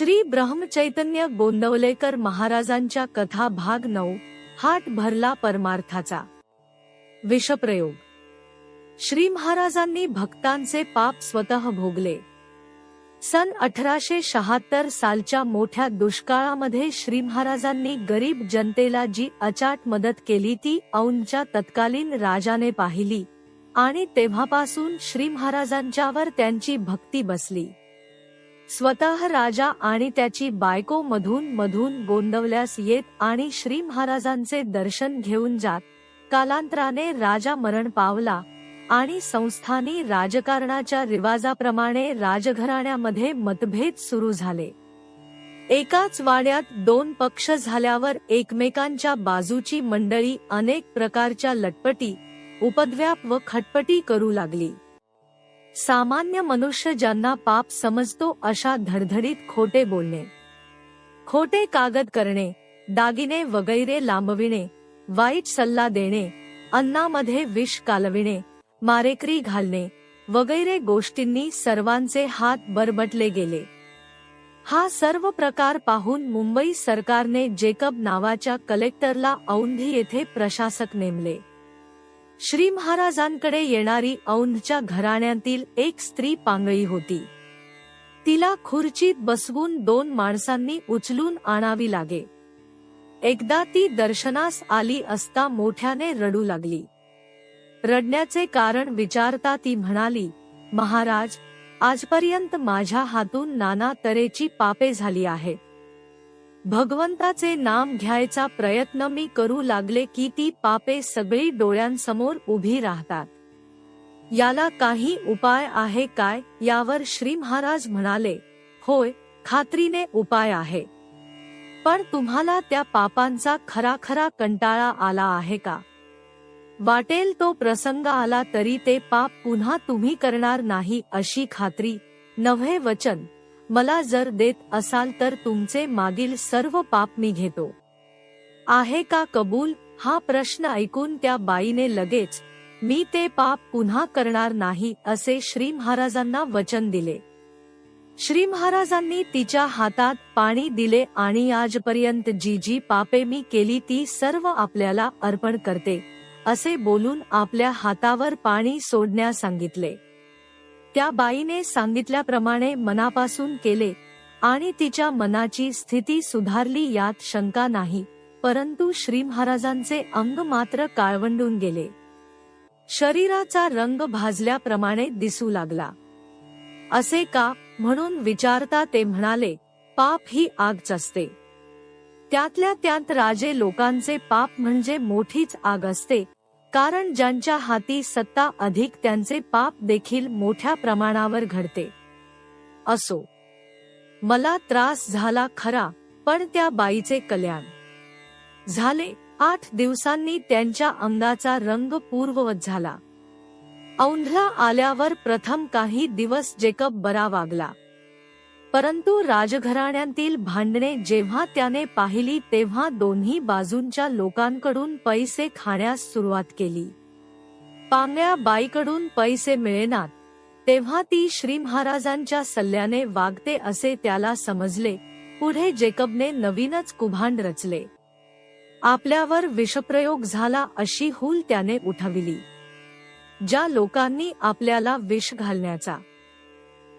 श्री ब्रह्मचैतन्य गोंदवलेकर महाराजांच्या कथा भाग 9 हात भरला परमार्थाचा। विषप्रयोग। श्री महाराजांनी भक्तांचे पाप स्वतः भोगले। सन 1876 सालच्या मोठ्या दुष्काळामध्ये श्री महाराजांनी गरीब जनतेला जी अचाट मदत केली ती औंधच्या तत्कालीन राजाने पाहिली आणि तेव्हापासून श्री महाराजांच्यावर त्यांची भक्ती बसली। स्वतः राजा आणि त्याची बायको मधून मधून गोंदवल्यास येत आणि श्री महाराजांचे दर्शन घेऊन जात। कालांतराने राजा मरण पावला आणि संस्थानी राजकारणाच्या रिवाजाप्रमाणे राजघराण्यामध्ये मतभेद सुरू झाले। एकाच वाड्यात दोन पक्ष झाल्यावर एकमेकांच्या बाजूची मंडळी अनेक प्रकारच्या लटपटी, उपद्व्याप व खटपटी करू लागली। सामान्य मनुष्य ज्यांना पाप समजतो अशा धडधडीत खोटे बोलणे, खोटे कागद करणे, दागिने वगैरे लांबविणे, वाईट सल्ला देणे, अन्नामध्ये विष कालविणे, मारेकरी घालणे वगैरे गोष्टींनी सर्वांचे हात बरबटले गेले। हा सर्व प्रकार पाहून मुंबई सरकारने जेकब नावाच्या कलेक्टरला औंधी येथे प्रशासक नेमले। श्री महाराजांकडे येणारी औंधच्या घराण्यातील एक स्त्री पांगळी होती। तिला खुर्चीत बसवून दोन माणसांनी उचलून आणावी लागे। एकदा ती दर्शनास आली असता मोठ्याने रडू लागली। रडण्याचे कारण विचारता ती म्हणाली, महाराज, आजपर्यंत माझ्या हातून नाना तऱ्हेची पापे झाली आहेत। भगवंताचे नाम घ्यायचा प्रयत्न मी करू लागले की ती पापे सगळी डोळ्यांसमोर उभी राहतात। याला काही उपाय आहे काय? यावर श्री महाराज म्हणाले, होय, खात्रीने उपाय आहे। पण तुम्हाला त्या पापांचा खरा कंटाळा आला आहे का? वाटेल तो प्रसंग आला तरी ते पाप पुन्हा तुम्ही करणार नाही अशी खात्री नव्हे वचन मला जर देत असाल तर तुमचे मागील सर्व पाप मी घेतो। आहे का कबूल? हा प्रश्न ऐकून त्या बाईने लगेच मी ते पाप पुन्हा करणार नाही असे श्री महाराजांना वचन दिले। श्री महाराजांनी तिच्या हातात पाणी दिले आणि आजपर्यंत जी जी पापे मी केली ती सर्व आपल्याला अर्पण करते असे बोलून आपल्या हातावर पाणी सोडण्यास सांगितले। त्या बाईने सांगितल्याप्रमाणे मनापासून केले आणि तिच्या मनाची स्थिती सुधारली यात शंका नाही, परंतु श्री महाराजांचे अंग मात्र काळवंडून गेले। शरीराचा रंग भाजल्याप्रमाणे दिसू लागला। असे का म्हणून विचारता ते म्हणाले, पाप ही आगच असते। त्यातल्या त्यात राजे लोकांचे पाप म्हणजे मोठीच आग असते, कारण ज्यांच्या हाती सत्ता अधिक त्यांचे पाप देखील मोठ्या प्रमाणावर घडते। असो, मला त्रास झाला खरा, पण त्या बाईचे कल्याण झाले। 8 दिवसांनी त्यांच्या अंगाचा रंग पूर्ववत झाला। औंधला आल्यावर प्रथम काही दिवस जेकब बरा वागला, परंतु राजघराण्यातील भांडणे जेव्हा त्याने पाहिली तेव्हा दोन्ही बाजूंच्या लोकांकडून पैसे खाण्यास सुरुवात केली। पांगळ्या बाईकडून पैसे मिळेनात तेव्हा ती श्री महाराजांच्या सल्ल्याने वागते असे त्याला समजले। पुढे जेकबने नवीनच कुभांड रचले। आपल्यावर विषप्रयोग झाला अशी हूल त्याने उठविली। ज्या लोकांनी आपल्याला विष घालण्याचा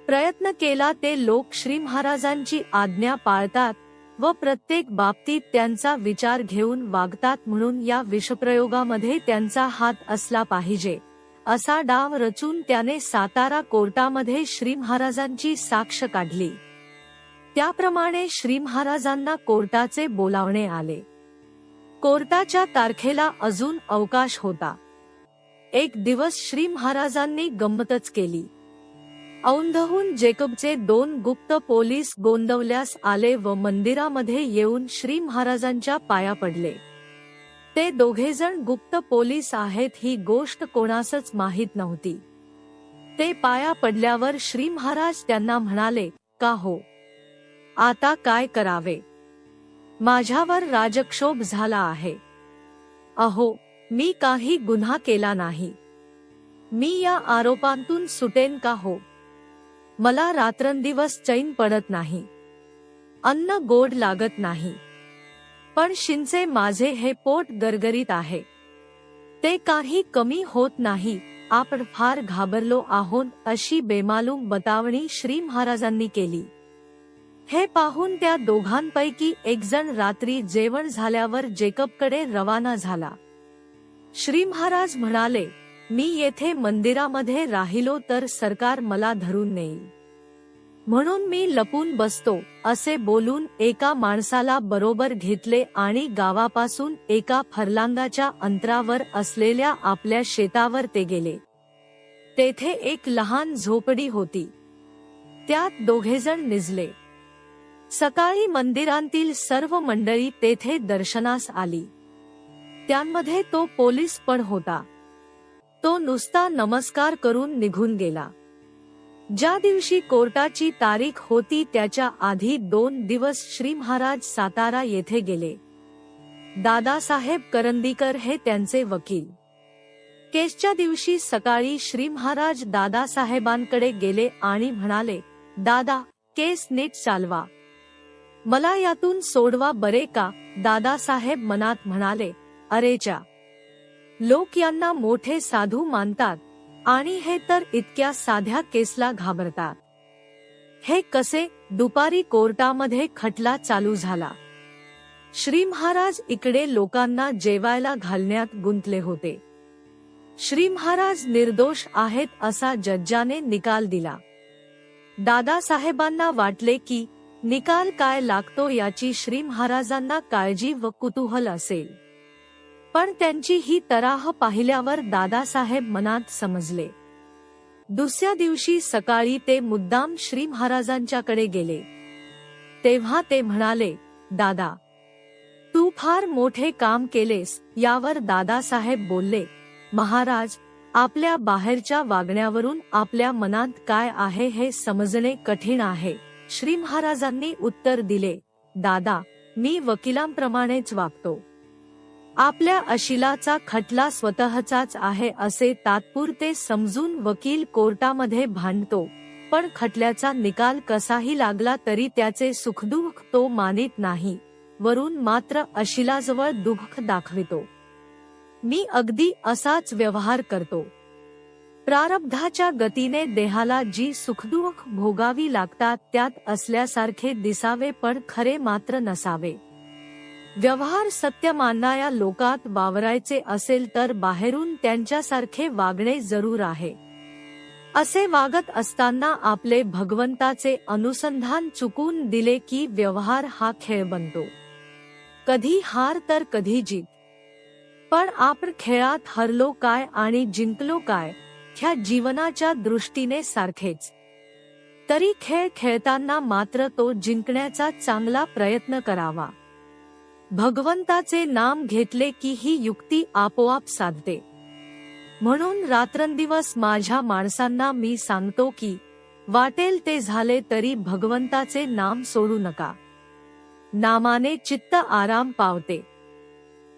प्रयत्न केला ते लोक श्री महाराजांची आज्ञा पाळतात व प्रत्येक बाबतीत त्यांचा विचार घेऊन वागतात, म्हणून या विषप्रयोगामध्ये त्यांचा हात असला पाहिजे असा डाव रचून त्याने सातारा कोर्टामध्ये श्री महाराजांची साक्ष काढली। त्याप्रमाणे श्री महाराजांना कोर्टाचे बोलावणे आले। कोर्टाच्या तारखेला अजून अवकाश होता। एक दिवस श्री महाराजांनी गंमतच केली। औंधहून जेकबचे 2 गुप्त पोलीस गोंदवल्यास आले व मंदिरामध्ये येऊन श्री महाराजांच्या पाया पडले। ते दोघेजण गुप्त पोलीस आहेत ही गोष्ट कोणासच माहीत नव्हती। ते पाया पडल्यावर श्री महाराज त्यांना म्हणाले, का हो, आता काय करावे? माझ्यावर राजक्षोभ झाला आहे। अहो, मी काही गुन्हा केला नाही। मी या आरोपांतून सुटेन का हो? मला रात्रंदिवस चैन पडत नाही। अन्न गोड लागत नाही, पण शिंचे माझे हे पोट गरगरीत आहे, ते काही कमी होत नाही, आपण फार घाबरलो आहोत, अशी बेमालूम बतावणी श्री महाराजांनी केली. हे पाहून त्या दोघांपैकी एक जण रात्री जेवण झाल्यावर जेकबकडे रवाना झाला. श्री महाराज म्हणाले, मी येथे मंदिरामध्ये राहिलो तर सरकार मला धरून नेईल, म्हणून मी लपून बसतो, असे बोलून एका माणसाला बरोबर घेतले आणि गावापासून एका फरलांगाच्या अंतरावर असलेल्या आपल्या शेतावर ते गेले. तेथे एक लहान झोपडी होती, त्यात दोघेजण निजले. सकाळी मंदिरांतील सर्व मंडळी तेथे दर्शनास आली. त्यांमध्ये तो पोलीस पण होता. तो नुसता नमस्कार करून निघून गेला. ज्या दिवशी कोर्टाची तारीख होती त्याच्या आधी 2 दिवस श्री महाराज सातारा येथे गेले. दादासाहेब करंदीकर हे त्यांचे वकील. केसच्या दिवशी सकाळी श्री महाराज दादासाहेबांकडे गेले आणि म्हणाले, दादा, केस नीट चालवा, मला यातून सोडवा बरे का. दादासाहेब मनात म्हणाले, अरेच्या, लोक यांना मोठे साधू मानतात आणि हे तर इतक्या साध्या केसला घाबरतात. हे कसे. दुपारी कोर्टामध्ये खटला चालू झाला. श्री महाराज इकडे लोकांना जेवायला घालण्यात गुंतले होते. श्री महाराज निर्दोष आहेत असा जज्जाने निकाल दिला. दादासाहेबांना वाटले की निकाल काय लागतो याची श्री महाराजांना काळजी व कुतूहल असेल, पण त्यांची ही तऱ्हा पाहिल्यावर दादासाहेब मनात समजले. दुसऱ्या दिवशी सकाळी ते मुद्दाम श्री महाराजांच्याकडे गेले. तेव्हा ते म्हणाले, दादा, तू फार मोठे काम केलेस. यावर दादासाहेब बोलले, महाराज, आपल्या बाहेरच्या वागण्यावरून आपल्या मनात काय आहे हे समजणे कठीण आहे. श्री महाराजांनी उत्तर दिले, दादा, मी वकिलांप्रमाणेच वागतो. आपल्या अशिलाचा खटला स्वतःचाच आहे असे तात्पुरते समजून वकील कोर्टामध्ये भांडतो, पण खटल्याचा निकाल कसाही लागला तरी त्याचे सुखदुःख तो मानित नाही, वरून मात्र अशिलाजवळ दुःख दाखवितो. मी अगदी असाच व्यवहार करतो. प्रारब्धाच्या गतीने देहाला जी सुखदुःख भोगावी लागतात त्यात असल्यासारखे दिसावे पण खरे मात्र नसावे. व्यवहार सत्य मानणाऱ्या लोकात वावरायचे असेल तर बाहेरून त्यांच्यासारखे वागणे जरूर आहे. असे वागत असताना आपले भगवंताचे अनुसंधान चुकून दिले की व्यवहार हा खेळ बनतो. कधी हार तर कधी जीत. पण आपण खेळात हरलो काय आणि जिंकलो काय ह्या जीवनाच्या दृष्टीने सारखेच. तरी खेळ खेळताना मात्र तो जिंकण्याचा चांगला प्रयत्न करावा. भगवंताचे नाम घेतले की ही युक्ती आपोआप साधते. म्हणून रात्रंदिवस माझ्या माणसांना मी सांगतो की वाटेल ते झाले तरी भगवंताचे नाम सोडू नका. नामाने चित्त आराम पावते.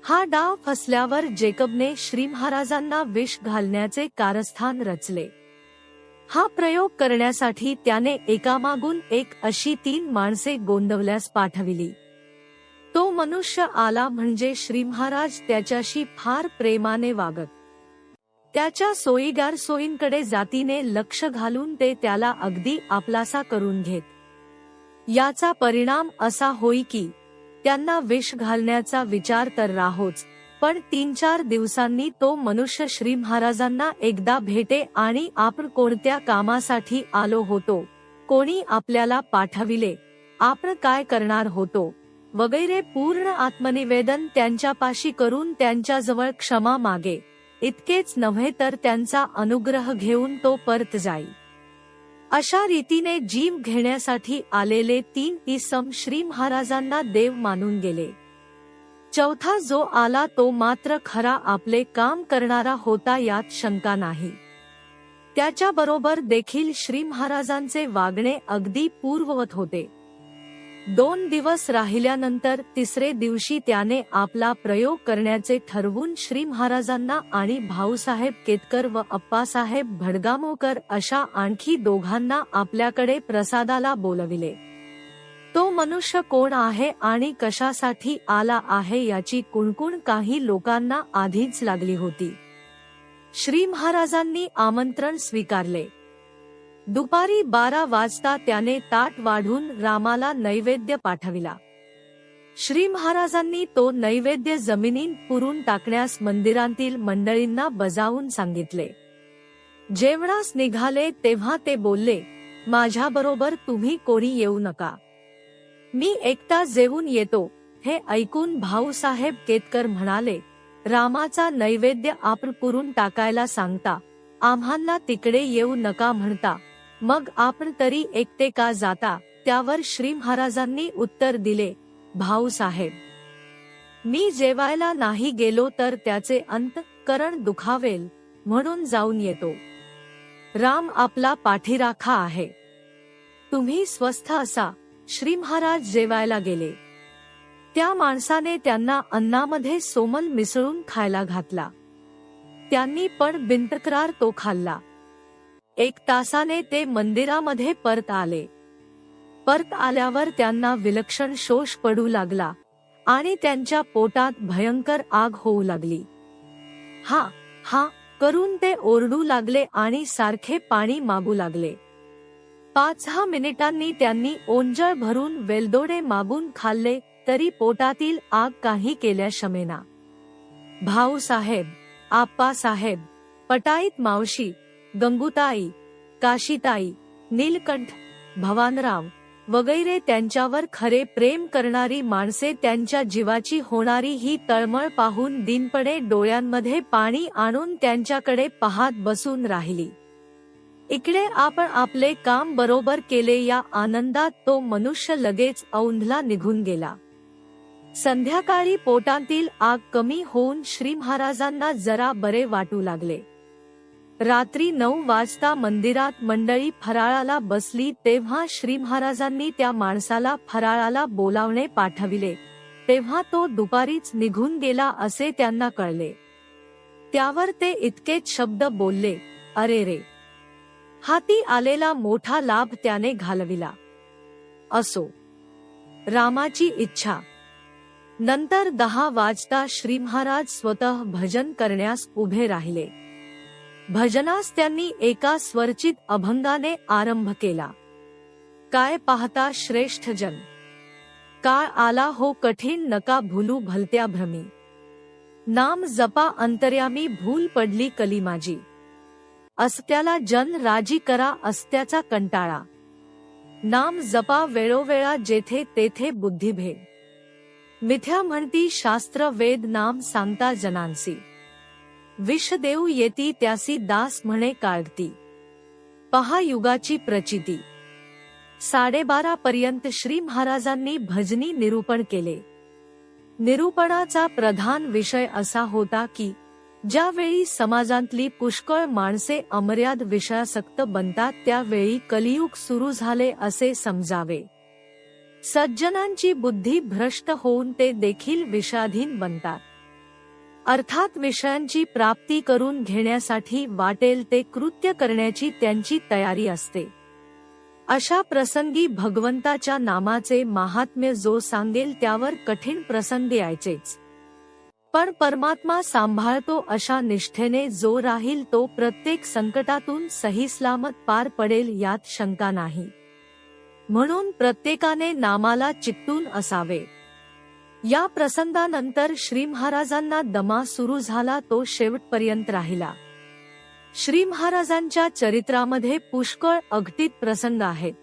हा डाव फसल्यावर जेकबने श्री महाराजांना विष घालण्याचे कारस्थान रचले. हा प्रयोग करण्यासाठी त्याने एकामागून एक अशी 3 माणसे गोंदवल्यास पाठविली. तो मनुष्य आला म्हणजे श्री महाराज त्याच्याशी फार प्रेमाने वागत. त्याच्या सोयीगारसोयींकडे जातीने लक्ष घालून ते त्याला अगदी आपलासा करून घेत. याचा परिणाम असा होई की त्यांना विष घालण्याचा विचार तर राहोच, पण 3-4 दिवसांनी तो मनुष्य श्री महाराजांना एकदा भेटे आणि आपण कोणत्या कामासाठी आलो होतो, कोणी आपल्याला पाठविले, आपण काय करणार होतो वगैरे पूर्ण आत्मनिवेदन त्यांच्यापाशी करून त्यांच्याजवळ क्षमा मागे. इतकेच नव्हे तर त्यांचा अनुग्रह घेऊन तो परत जाई. अशा रीतीने जीव घेण्यासाठी आलेले 3 इसम श्री महाराजांना देव मानून गेले. चौथा जो आला तो मात्र खरा आपले काम करणारा होता, यात शंका नाही. त्याच्याबरोबर देखील श्री महाराजांचे वागणे अगदी पूर्ववत होते. 2 दिवस राहिल्यानंतर तिसरे दिवशी त्याने आपला प्रयोग करण्याचे ठरवून श्री महाराजांना आणि भाऊसाहेब केतकर व अप्पासाहेब भडगामोकर अशा आणखी 2घांना आपल्याकडे प्रसादाला बोलविले. तो मनुष्य कोण आहे आणि कशासाठी आला आहे याची कुणकुण काही लोकांना आधीच लागली होती. श्री महाराजांनी आमंत्रण स्वीकारले. दुपारी 12 वाजता त्याने ताट वाढून रामाला नैवेद्य पाठविला. श्री महाराजांनी तो नैवेद्य जमिनीत पुरून टाकण्यास मंदिरातील मंडळींना बजावून सांगितले. जेवणास निघाले तेव्हा ते बोलले, माझ्याबरोबर तुम्ही कोणी येऊ नका, मी एकटा जेवून येतो. हे ऐकून भाऊसाहेब केतकर म्हणाले, रामाचा नैवेद्य आपण पुरून टाकायला सांगता, आम्हांना तिकडे येऊ नका म्हणता, मग आपण तरी एकटे का जाता? त्यावर श्री महाराजांनी उत्तर दिले, भाऊसाहेब, मी जेवायला नाही गेलो तर त्याचे अंतःकरण दुखावेल, म्हणून जाऊन येतो. राम आपला पाठीराखा आहे, तुम्ही स्वस्थ असा. श्री महाराज जेवायला गेले. त्या माणसाने त्यांना अन्नामध्ये सोमल मिसळून खायला घातला. त्यांनी पण बिनतक्रार तो खाल्ला. 1 तासाने ते मंदिरामध्ये परत आले. परत आल्यावर त्यांना विलक्षण शोष पडू लागला आणि त्यांच्या पोटात भयंकर आग होऊ लागली. हा हा करून ते ओरडू लागले आणि सारखे पाणी मागू लागले. 5-6 मिनिटांनी त्यांनी ओंजळ भरून वेलदोडे मागून खाल्ले तरी पोटातील आग काही केल्या शमेना. भाऊसाहेब, आप्पासाहेब, पटाईत मावशी, गंगूताई, काशीताई, नीलकंठ, भवानराव वगैरे त्यांच्यावर खरे प्रेम करणारी माणसे त्यांच्या जीवाची होणारी ही तळमळ पाहून दीनपणे डोळ्यांमध्ये पाणी आणून त्यांच्याकडे पाहत बसून राहिली. इकडे आपण आपले काम बरोबर केले या आनंदात तो मनुष्य लगेच औंधला निघून गेला. संध्याकाळी पोटातील आग कमी होऊन श्री महाराजांना जरा बरे वाटू लागले. रात्री 9 वाजता मंदिरात मंडळी फराळाला बसली तेव्हा श्री महाराजांनी त्या माणसाला फराळाला बोलावणे पाठविले. तेव्हा तो दुपारीच निघून गेला असे त्यांना कळले. त्यावर ते इतकेच शब्द बोलले, अरे रे, हाती आलेला मोठा लाभ त्याने घालविला. असो, रामाची इच्छा. नंतर 10 वाजता श्री महाराज स्वतः भजन करण्यास उभे राहिले. भजनास त्यांनी एका स्वरचित अभंगाने आरंभ केला. काय पाहता श्रेष्ठ जन, काळ आला हो कठीण नका भूलू भलत्या भ्रमी, नाम जपा अंतर्यामी भूल पडली कली माझी, अस्त्याला जन राजी करा अस्त्याचा कंटाळा, नाम जपा वेळोवेळा जेथे तेथे बुद्धिभेद, मिथ्या म्हणती शास्त्र वेद नाम सांगता जनांसी, विष देऊ येती त्यासी दास म्हणे काळगती, पहा युगाची प्रचिती. 12:30 पर्यंत श्री महाराजांनी भजनी निरूपण केले. निरूपणाचा प्रधान विषय असा होता की ज्यावेळी समाजातली पुष्कळ माणसे अमर्याद विषयासक्त बनतात त्यावेळी कलियुग सुरू झाले असे समजावे. सज्जनांची बुद्धी भ्रष्ट होऊन ते देखील विषयाधीन बनतात. अर्थात विषयांची प्राप्ती करून घेण्यासाठी वाटेल ते कृत्य करण्याची त्यांची तयारी असते. अशा प्रसंगी भगवंताच्या नामाचे महात्म्य जो सांगेल त्यावर कठीण प्रसंग यायचेच. पण परमात्मा सांभाळतो अशा निष्ठेने जो राहील तो प्रत्येक संकटातून सहीसलामत पार पडेल यात शंका नाही. म्हणून प्रत्येकाने नामाला चिकटून असावे. या प्रसंगानंतर श्री महाराजांना दमा सुरू झाला तो शेवटपर्यंत राहिला. श्री महाराजांच्या चरित्रामध्ये पुष्कळ अघटित प्रसंग आहेत.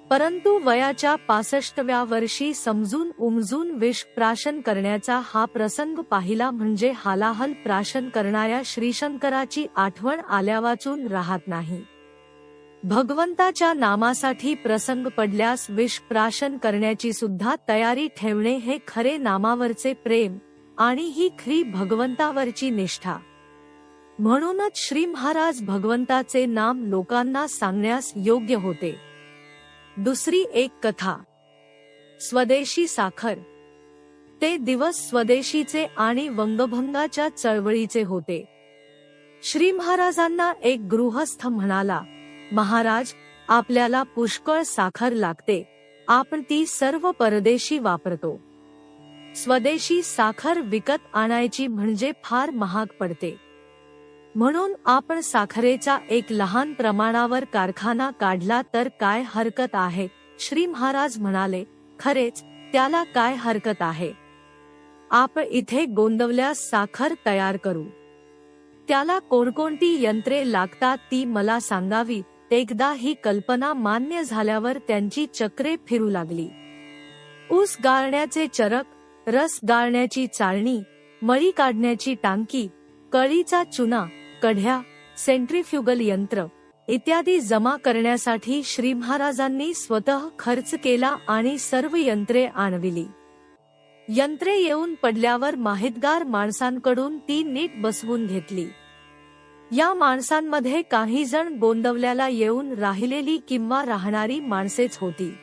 परंतु वयाच्या 65व्या वर्षी समजून उमजून विष प्राशन करण्याचा हा प्रसंग पाहिला म्हणजे हालाहल प्राशन करणाऱ्या श्रीशंकराची आठवण आल्यावाचून राहत नाही. भगवंताच्या नामासाठी प्रसंग पडल्यास विष प्राशन करण्याची सुद्धा तयारी ठेवणे हे खरे नामावरचे प्रेम आणि ही खरी भगवंतावरची निष्ठा. म्हणूनच श्री महाराज भगवंताचे नाम लोकांना सांगण्यास योग्य होते. दुसरी एक कथा. स्वदेशी साखर. ते दिवस स्वदेशीचे आणि वंगभंगाच्या चळवळीचे होते. श्री महाराजांना एक गृहस्थ म्हणाला, महाराज, आपल्याला पुष्कळ साखर लागते, आपण ती सर्व परदेशी वापरतो. स्वदेशी साखर विकत आणायची म्हणजे फार महाग पडते. म्हणून आपण साखरेचा एक लहान प्रमाणावर कारखाना काढला तर काय हरकत आहे. श्री महाराज म्हणाले, खरेच त्याला काय हरकत आहे. आपण इथे गोंदवल्यास साखर तयार करू. त्याला कोणकोणती यंत्रे लागतात ती मला सांगावी. एकदा ही कल्पना मान्य झाल्यावर त्यांची चक्रे फिरू लागली. ऊस गाळण्याचे चरक, रस गाळण्याची चाळणी, मळी काढण्याची टांकी, कळीचा चुना, कढ्या, सेंट्रिफ्युगल यंत्र इत्यादी जमा करण्यासाठी श्री महाराजांनी स्वतः खर्च केला आणि सर्व यंत्रे आणविली. यंत्रे येऊन पडल्यावर माहितगार माणसांकडून ती नीट बसवून घेतली. या माणसांमध्ये काही जण गोंदवल्याला येऊन राहिलेली किंवा राहणारी माणसेच होती.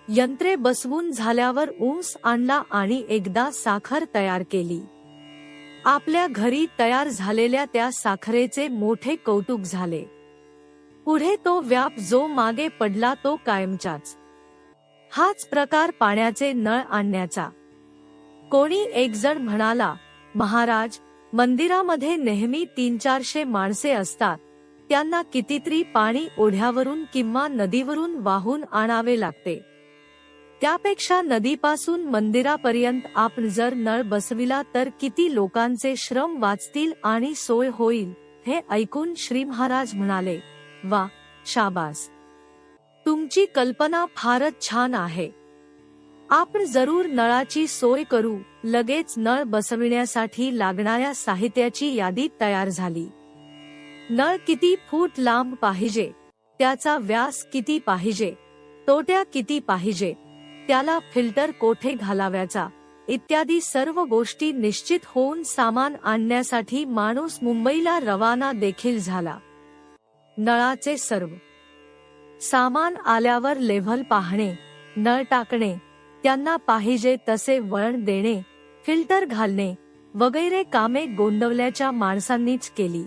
यंत्रे बसवून झाल्यावर ऊस आणला आणि एकदा साखर तयार केली. आपल्या घरी तयार झालेल्या त्या साखरेचे मोठे कौतुक झाले. पुढे तो व्याप जो मागे पडला तो कायमचाच. हाच प्रकार पाण्याचे नळ आणण्याचा. कोणी एक जण म्हणाला, महाराज, मंदिरामध्ये नेहमी 300-400 माणसे असतात, त्यांना कितीतरी पाणी ओढ्यावरून किंवा नदीवरून वाहून आणावे लागते. त्यापेक्षा नदीपासून मंदिरापर्यंत आपण जर नळ बसविला तर किती लोकांचे श्रम वाचतील आणि सोय होईल. हे ऐकून श्री महाराज म्हणाले, वा, शाबास, तुमची कल्पना फारच छान आहे. आपण जरूर नळाची सोय करू. लगेच नळ बसविण्यासाठी लागणाऱ्या साहित्याची यादी तयार झाली. नळ किती फूट लांब पाहिजे, त्याचा व्यास किती पाहिजे, तोट्या किती पाहिजे, त्याला फिल्टर कोठे घालाव्याचा इत्यादी सर्व गोष्टी निश्चित होऊन सामान आणण्यासाठी माणूस मुंबईला रवाना देखील झाला. नळाचे सर्व सामान आल्यावर लेव्हल पाहणे, नळ टाकणे, त्यांना पाहिजे तसे वळण देणे, फिल्टर घालणे वगैरे कामे गोंदवल्याच्या माणसांनीच केली.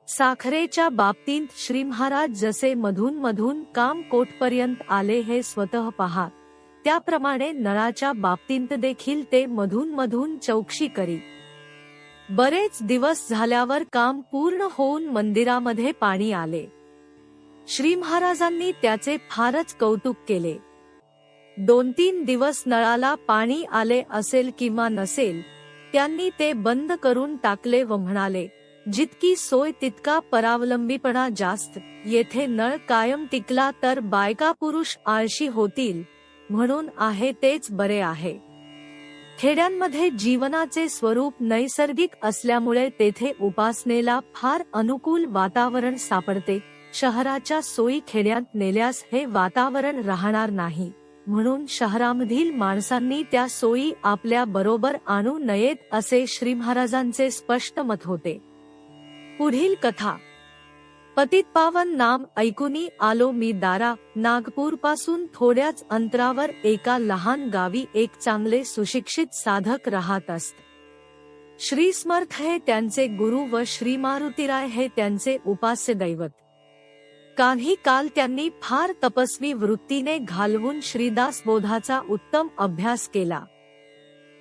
साखरेच्या बाबतीत श्री महाराज जसे मधून मधून काम कोठपर्यंत आले हे स्वतः पहा, त्याप्रमाणे नळाच्या बाबतीत देखील ते मधून मधून चौकशी करी. बरेच दिवस झाल्यावर काम पूर्ण होऊन मंदिरामध्ये पाणी आले. श्री महाराजांनी त्याचे फारच कौतुक केले. 2-3 दिवस नळाला पाणी आले असेल किंवा नसेल, त्यांनी ते बंद करून टाकले व म्हणाले, जितकी सोय तितका परावलंबीपणा जास्त. येथे नळ कायम टिकला तर बायका पुरुष आळशी होतील, म्हणून आहे तेच बरे आहे. खेड्यांमध्ये जीवनाचे स्वरूप नैसर्गिक असल्यामुळे तेथे उपासनेला फार अनुकूल वातावरण सापडते. शहराच्या सोयी खेड्यात नेल्यास हे वातावरण राहणार नाही, म्हणून शहरामधील माणसांनी त्या सोयी आपल्या बरोबर आणू नयेत असे श्री महाराजांचे स्पष्ट मत होते. पुढील कथा. पतितपावन नाम ऐकुनी आलो मी दारा. नागपूर पासून थोड्याच अंतरावर एका लहान गावी एक चांगले सुशिक्षित साधक राहत असत. श्री समर्थ हे त्यांचे गुरु व श्री मारुतीराय हे त्यांचे उपास्य दैवत. काही काल त्यांनी फार तपस्वी वृत्तीने घालवून श्रीदास बोधाचा उत्तम अभ्यास केला.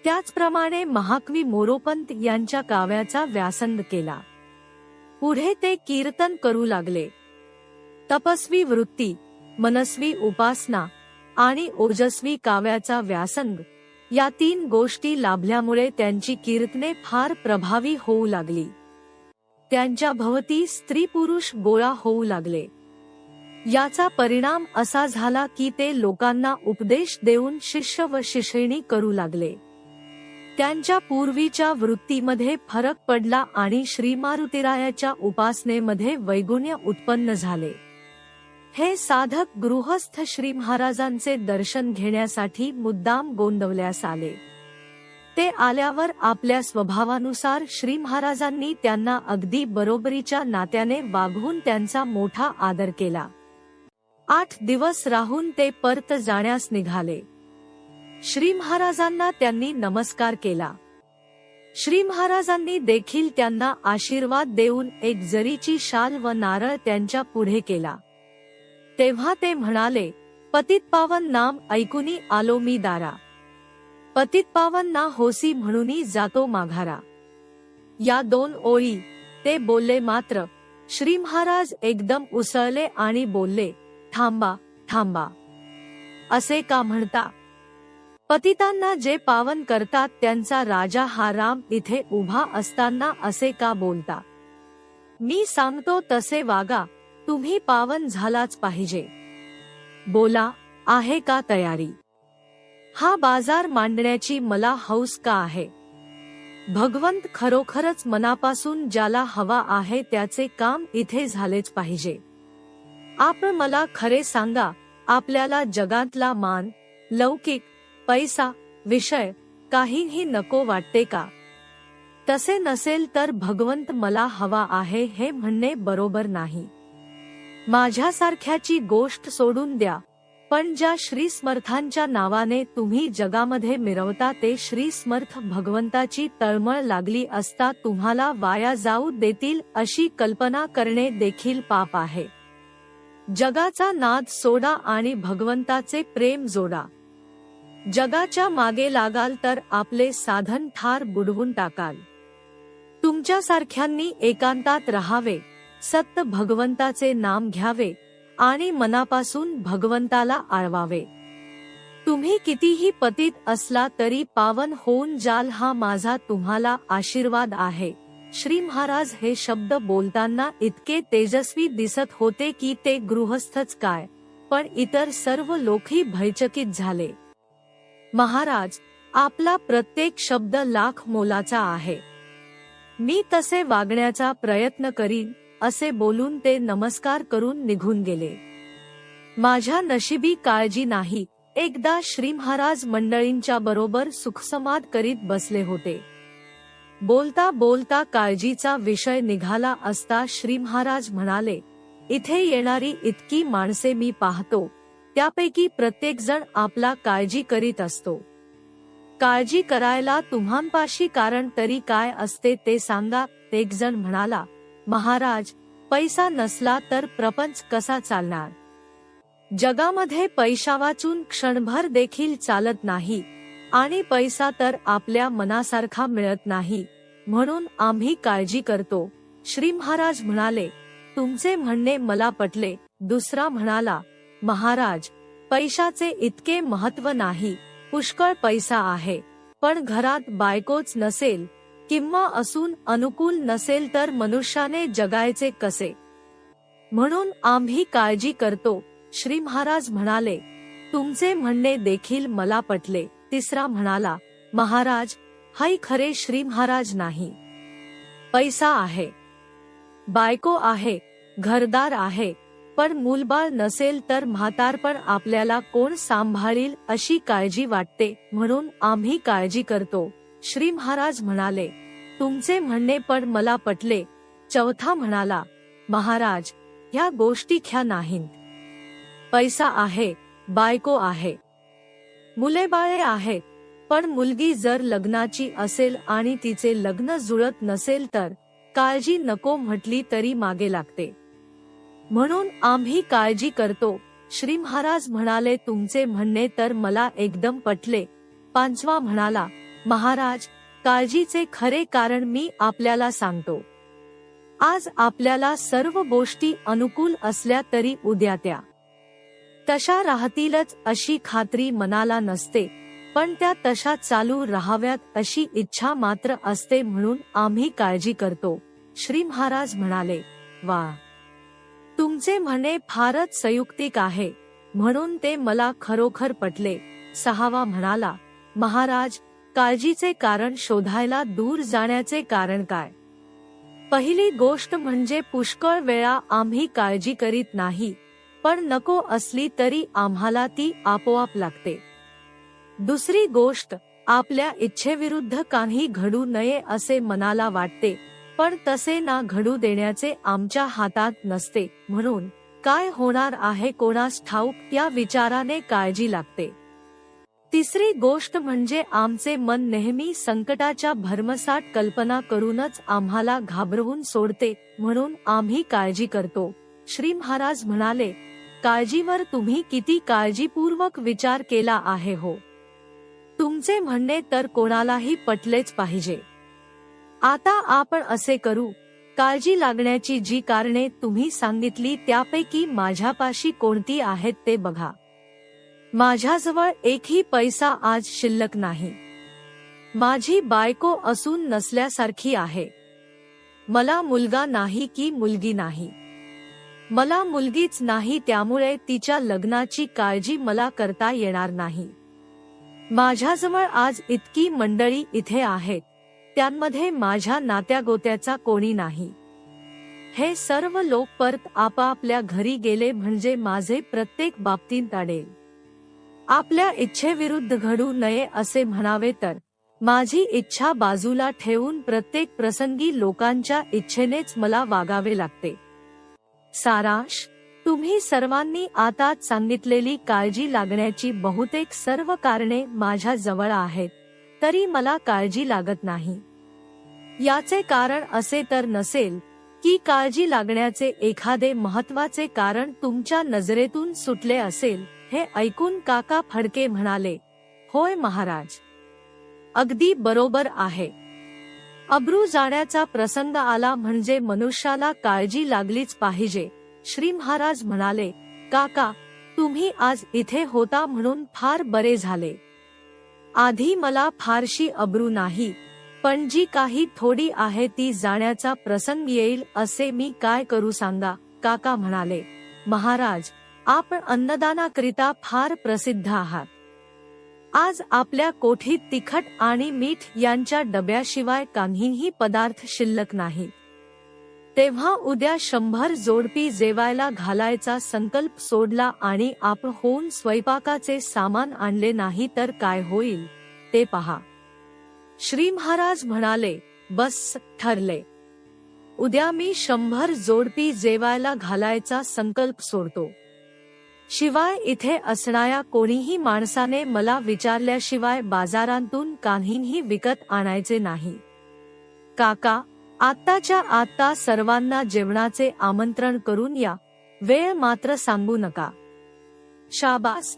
त्याचप्रमाणे महाकवी मोरोपंत यांच्या काव्याचा व्यासंग केला. पुढे ते कीर्तन करू लागले. तपस्वी वृत्ती, मनस्वी उपासना आणि ओजस्वी काव्याचा व्यासंग या 3 गोष्टी लाभल्यामुळे त्यांची कीर्तने फार प्रभावी होऊ लागली. त्यांच्या भोवती स्त्री पुरुष गोळा होऊ लागले. याचा परिणाम असा झाला की ते लोकांना उपदेश देऊन शिष्य व शिष्यिणी करू लागले. त्यांच्या पूर्वीच्या वृत्तीमध्ये फरक पडला आणि श्री मारुतीरायाच्या उपासनेमध्ये वैगुण्य उत्पन्न झाले. हे साधक गृहस्थ श्री महाराजांचे दर्शन घेण्यासाठी मुद्दाम गोंदवल्यास आले. ते आल्यावर आपल्या स्वभावानुसार श्री महाराजांनी त्यांना अगदी बरोबरीच्या नात्याने वागवून त्यांचा मोठा आदर केला. 8 दिवस राहून ते परत जाण्यास निघाले. श्री महाराजांना त्यांनी नमस्कार केला. श्री महाराजांनी देखील त्यांना आशीर्वाद देऊन एक जरीची शाल व नारळ त्यांच्या पुढे केला. तेव्हा ते म्हणाले, पतितपावन नाम ऐकुनी आलो मी दारा, पतितपावन ना होसी म्हणूनी जातो माघारा. या 2 ओळी ते बोलले मात्र श्री महाराज एकदम उसळले आणि बोलले, थांबा थांबा, असे का म्हणता? पतितांना जे पावन करतात त्यांचा राजा हा राम इथे उभा असताना असे का बोलता? मी सांगतो तसे वागा, तुम्ही पावन झालाच पाहिजे. बोला, आहे का तयारी? हा बाजार मांडण्याची मला हौस का आहे? भगवंत खरोखरच मनापासून ज्याला हवा आहे त्याचे काम इथे झालेच पाहिजे. आपण मला खरे सांगा, आपल्याला जगातला मान, लौकिक, पैसा, विषय काहीही नको वाटते का? तसे नसेल तर भगवंत मला हवा आहे हे म्हणणे बरोबर नाही. माझ्यासारख्याची गोष्ट सोडून द्या, पण ज्या श्री समर्थांच्या नावाने तुम्ही जगामध्ये मिरवता ते श्री समर्थ भगवंताची तळमळ लागली असता तुम्हाला वाया जाऊ देतील अशी कल्पना करणे देखील पाप आहे. जगाचा नाद सोडा आणि भगवंताचे प्रेम जोडा. जगाच्या मागे लागाल तर आपले साधन ठार बुडवून टाकाल. तुमच्यासारख्यांनी एकांतात राहावे, सत्य भगवंताचे नाम घ्यावे आणि मनापासून भगवंताला आळवावे. तुम्ही कितीही पतित असला तरी पावन होऊन जाल हा माझा तुम्हाला आशीर्वाद आहे. श्री महाराज हे शब्द बोलताना इतके तेजस्वी दिसत होते की ते गृहस्थच काय, पण इतर सर्व लोकही भयचकित झाले. महाराज, आपला प्रत्येक शब्द लाख मोलाचा आहे. मी तसे वागण्याचा प्रयत्न करीन, असे बोलून ते नमस्कार करून निघून गेले. माझ्या नशिबी काळजी नाही. एकदा श्री महाराज मंडळींच्या बरोबर सुखसंवाद करीत बसले होते. बोलता बोलता काळजीचा विषय निघाला असता श्री महाराज म्हणाले, इथे येणारी इतकी माणसे मी पाहतो, त्यापैकी प्रत्येक जण आपला काळजी करीत असतो. काळजी करायला तुम्हांपाशी कारण तरी काय असते ते सांगा. एक जण म्हणाला, महाराज, पैसा नसला तर प्रपंच कसा चालणार? जगामध्ये पैशावाचून क्षणभर देखील चालत नाही आणि पैसा तर आपल्या मनासारखा मिळत नाही, म्हणून आम्ही काळजी करतो. श्री महाराज म्हणाले, तुमचे म्हणणे मला पटले. दुसरा म्हणाला, महाराज, पैशाचे इतके महत्व नाही. पुष्कळ पैसा आहे, पण घरात बायकोच नसेल किंवा असून अनुकूल नसेल तर मनुष्याने जगायचे कसे? म्हणून आम्ही काळजी करतो. श्री महाराज म्हणाले, तुमचे म्हणणे देखील मला पटले. तिसरा म्हणाला, महाराज, हाय खरे श्री महाराज नाही. पैसा आहे, बायको आहे, घरदार आहे, पण मूलबाळ नसेल तर म्हातारपण आपल्याला कोण सांभाळील अशी काळजी वाटते, म्हणून आम्ही काळजी करतो. श्री महाराज म्हणाले, तुमचे म्हणणे पण मला पटले. चौथा म्हणाला, महाराज, ह्या गोष्टी ख्या नाहीत. पैसा आहे, बायको आहे, मुलेबाळे आहेत, पण मुलगी जर लग्नाची असेल आणि तिचे लग्न जुळत नसेल तर काळजी नको म्हटली तरी मागे लागते. म्हणून आम्ही काळजी करतो. श्री महाराज म्हणाले, तुमचे म्हणणे तर मला एकदम पटले. पाचवा म्हणाला, महाराज, काळजीचे खरे कारण मी आपल्याला सांगतो. आज आपल्याला सर्व गोष्टी अनुकूल असल्या तरी उद्या त्या तशा राहतीलच अशी खात्री मनाला नसते, पण त्या तशा चालू राहाव्यात अशी इच्छा मात्र असते, म्हणून आम्ही काळजी करतो. श्री महाराज म्हणाले, वा, तुमचे म्हणणे फारच संयुक्तिक आहे, म्हणून ते मला खरोखर पटले. सहावा म्हणाला, महाराज, काळजीचे कारण शोधायला दूर जाण्याचे कारण काय? पहिली गोष्ट म्हणजे पुष्कळ वेळा आम्ही काळजी करीत नाही, पण नको असली तरी आम्हाला ती आपोआप लागते. दुसरी गोष्ट, आपल्या इच्छेविरुद्ध काही घडू नये असे मनाला वाटते, पण तसे ना घडू देण्याचे आमच्या हातात नसते, म्हणून काय होणार आहे कोणास ठाऊक या विचाराने काळजी लागते. तिसरी गोष्ट म्हणजे आमचे मन नेहमी संकटाच्या भरमसाठ कल्पना करूनच आम्हाला घाबरवून सोडते, म्हणून आम्ही काळजी करतो. श्री महाराज म्हणाले, काळजीवर तुम्ही किती काळजीपूर्वक विचार केला आहे हो. तुमचे म्हणणे तर कोणालाही पटलेच पाहिजे. आता आपण असे करू, काळजी लागण्याची जी कारणे तुम्ही सांगितली त्यापैकी माझ्यापाशी कोणती आहेत ते बघा. माझ्याजवळ एकही पैसा आज शिल्लक नाही. माझी बायको असून नसल्यासारखी आहे. मला मुलगा नाही की मुलगी नाही. मला मुलगीच नाही, त्यामुळे तिच्या लग्नाची काळजी मला करता येणार नाही. माझ्याजवळ आज इतकी मंडळी इथे आहेत, त्यांमध्ये माझ्या नात्यागोत्याचा कोणी नाही. हे सर्व लोक परत आपापल्या घरी गेले म्हणजे माझे प्रत्येक बाबतीत अडेल. आपल्या इच्छेविरुद्ध घडू नये असे म्हणावे तर माझी इच्छा बाजूला ठेवून प्रत्येक प्रसंगी लोकांच्या इच्छेनेच मला वागावे लागते. सारांश, तुम्ही सर्वांनी आताच सांगितलेली काळजी लागण्याची बहुतेक सर्व कारणे माझ्या जवळ आहेत, तरी मला काळजी लागत नाही. याचे कारण असे तर नसेल की काळजी लागण्याचे एखादे महत्वाचे कारण तुमच्या नजरेतून सुटले असेल. हे ऐकून काका फडके म्हणाले, होय महाराज, अगदी बरोबर आहे. अब्रू जाण्याचा प्रसंग आला म्हणजे मनुष्याला काळजी लागलीच पाहिजे. श्री महाराज म्हणाले, काका, तुम्ही आज इथे होता म्हणून फार बरे झाले. आधी मला फारशी अब्रू नाही, पण जी काही थोडी आहे ती जाण्याचा प्रसंग येईल असे मी काय करू सांगा. काका म्हणाले, महाराज, आपण अन्नदानाकरिता फार प्रसिद्ध आहात. आज आपल्या कोठीत तिखट आणि मीठ यांच्या डब्याशिवाय काहीही पदार्थ शिल्लक नाही. तेव्हा उद्या 100 जोडपी जेवायला घालायचा संकल्प सोडला आणि आपण होऊन स्वयंपाकाचे सामान आणले नाही तर काय होईल ते पहा. श्री महाराज म्हणाले, बस ठरले. उद्या मी 100 जोडपी जेवायला घालायचा संकल्प सोडतो. शिवाय इथे असणाऱ्या कोणीही माणसाने मला विचारल्याशिवाय बाजारातून काहीही विकत आणायचे नाही. काका, आत्ताच्या आत्ता सर्वांना जेवणाचे आमंत्रण करून या, वेळ मात्र सांगू नका. शाबास,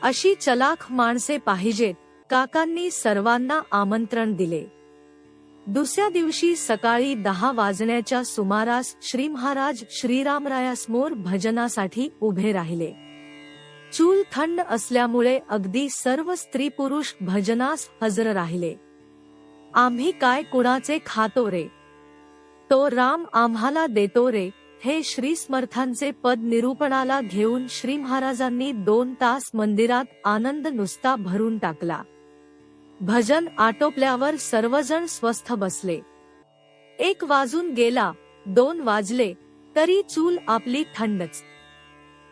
अशी चलाख माणसे पाहिजेत. काकांनी सर्वांना आमंत्रण दिले. दुसऱ्या दिवशी सकाळी 10 वाजण्याच्या सुमारास श्री महाराज श्रीरामरायासमोर भजनासाठी उभे राहिले. चूल थंड असल्यामुळे अगदी सर्व स्त्री पुरुष भजनास हजर राहिले. आम्ही काय कुणाचे खातो रे, तो राम आम्हाला देतो रे, हे श्री समर्थांचे पद निरूपणाला घेऊन श्री महाराजांनी 2 तास मंदिरात आनंद नुसता भरून टाकला. भजन आटोपल्यावर सर्वजण स्वस्थ बसले. 1 वाजून गेला, 2 वाजले, तरी चूल आपली थंडच.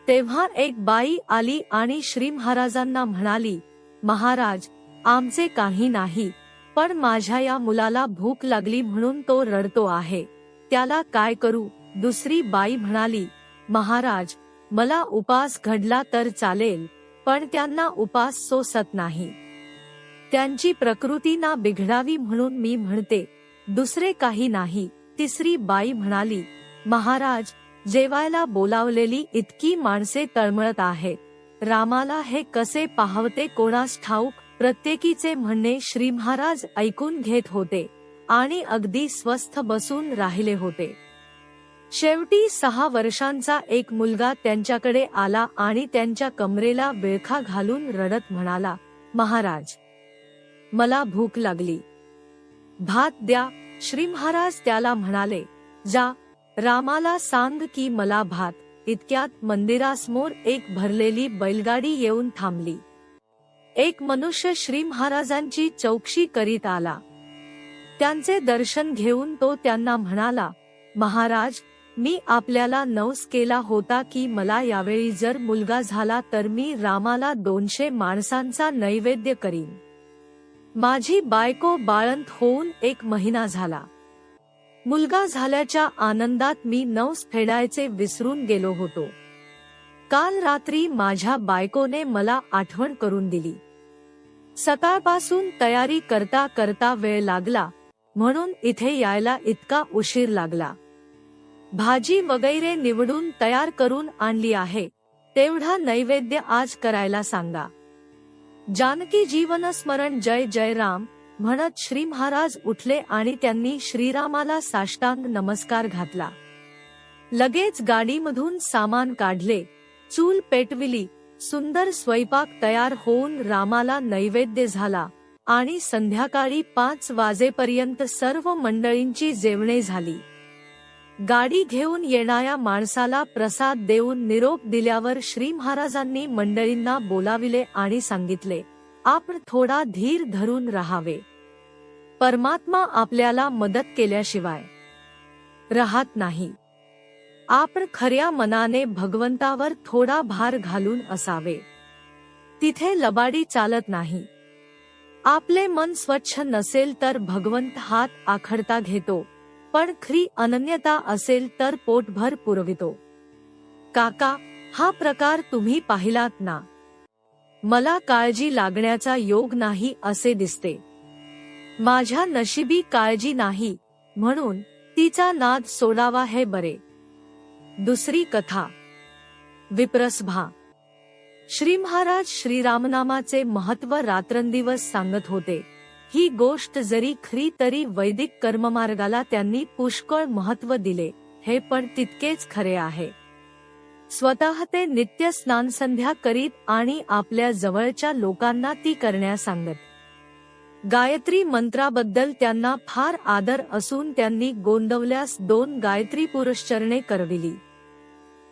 तेव्हा एक बाई आली आणि श्री महाराजांना म्हणाली, महाराज, आमचे काही नाही, पण माझ्या या मुलाला भूक लागली म्हणून तो रडतो आहे, त्याला काय करू. दुसरी बाई म्हणाली, महाराज, मला उपास घडला तर चालेल, पण त्यांना उपास सोसत नाही. त्यांची प्रकृती ना बिघडावी म्हणून मी म्हणते, दुसरे काही नाही. तिसरी बाई म्हणाली, महाराज, जेवायला बोलावलेली इतकी माणसे तळमळत आहेत, रामाला हे कसे पाहवते कोणास ठाऊक. प्रत्येकीचे म्हणणे श्री महाराज ऐकून घेत होते आणि अगदी स्वस्थ बसून राहिले होते. शेवटी 6 वर्षांचा एक मुलगा त्यांच्याकडे आला आणि त्यांच्या कमरेला विळखा घालून रडत म्हणाला, महाराज, मला भूक लागली, भात द्या. श्री महाराज त्याला म्हणाले, जा, रामाला सांग की मला भात. इतक्यात मंदिरासमोर एक भरलेली बैलगाडी येऊन थांबली. एक मनुष्य श्री महाराजांची चौकशी करीत आला. त्यांचे दर्शन घेऊन तो त्यांना म्हणाला, महाराज, मी आपल्याला नवस केला होता की मला यावेळी जर मुलगा झाला तर मी रामाला 200 माणसांचा नैवेद्य करीन. माझी बायको बाळंत होऊन 1 महिना झाला. मुलगा झाल्याच्या आनंदात मी नवस फेडायचे विसरून गेलो होतो. काल रात्री माझ्या बायकोने मला आठवण करून दिली. सकाळपासून तयारी करता करता वेळ लागला, म्हणून इथे यायला इतका उशीर लागला. भाजी वगैरे निवडून तयार करून आणली आहे, तेवढा नैवेद्य आज करायला सांगा. जानकी जीवन स्मरण जय जय राम म्हणत श्री महाराज उठले आणि त्यांनी श्रीरामाला साष्टांग नमस्कार घातला. लगेच गाडीमधून सामान काढले, चूल पेटविली, सुंदर स्वयंपाक तयार होऊन रामाला नैवेद्य झाला आणि संध्याकाळी 5 वाजेपर्यंत सर्व मंडळींची जेवणे झाली. गाडी घेऊन येणाऱ्या माणसाला प्रसाद देऊन निरोप दिल्यावर श्री महाराजांनी मंडळींना बोलाविले आणि सांगितले, आपण थोडा धीर धरून राहावे. परमात्मा आपल्याला मदत केल्याशिवाय राहत नाही. आपण खऱ्या मनाने भगवंतावर थोडा भार घालून असावे. तिथे लबाडी चालत नाही. आपले मन स्वच्छ नसेल तर भगवंत हात आखडता घेतो, पण खरी अनन्यता असेल तर पोटभर पुरवितो. काका, हा प्रकार तुम्ही पाहिलात ना? मला काळजी लागण्याचा योग नाही असे दिसते. माझ्या नशिबी काळजी नाही, म्हणून तिचा नाद सोडावा हे बरे. दुसरी कथा. विप्रसभा. श्री महाराज श्रीरामनामाचे महत्त्व रात्रंदिवस सांगत होते. ही गोष्ट जरी खरी तरी वैदिक कर्ममार्गाला त्यांनी पुष्कळ महत्त्व दिले, हे पण तितकेच खरे आहे. स्वतः ते नित्य स्नानसंध्या करीत आणि आपल्या जवळच्या लोकांना ती करण्यास सांगत. गायत्री मंत्राबद्दल त्यांना फार आदर असून त्यांनी गोंदवल्यास 2 गायत्री पुरश्चरणे करविली.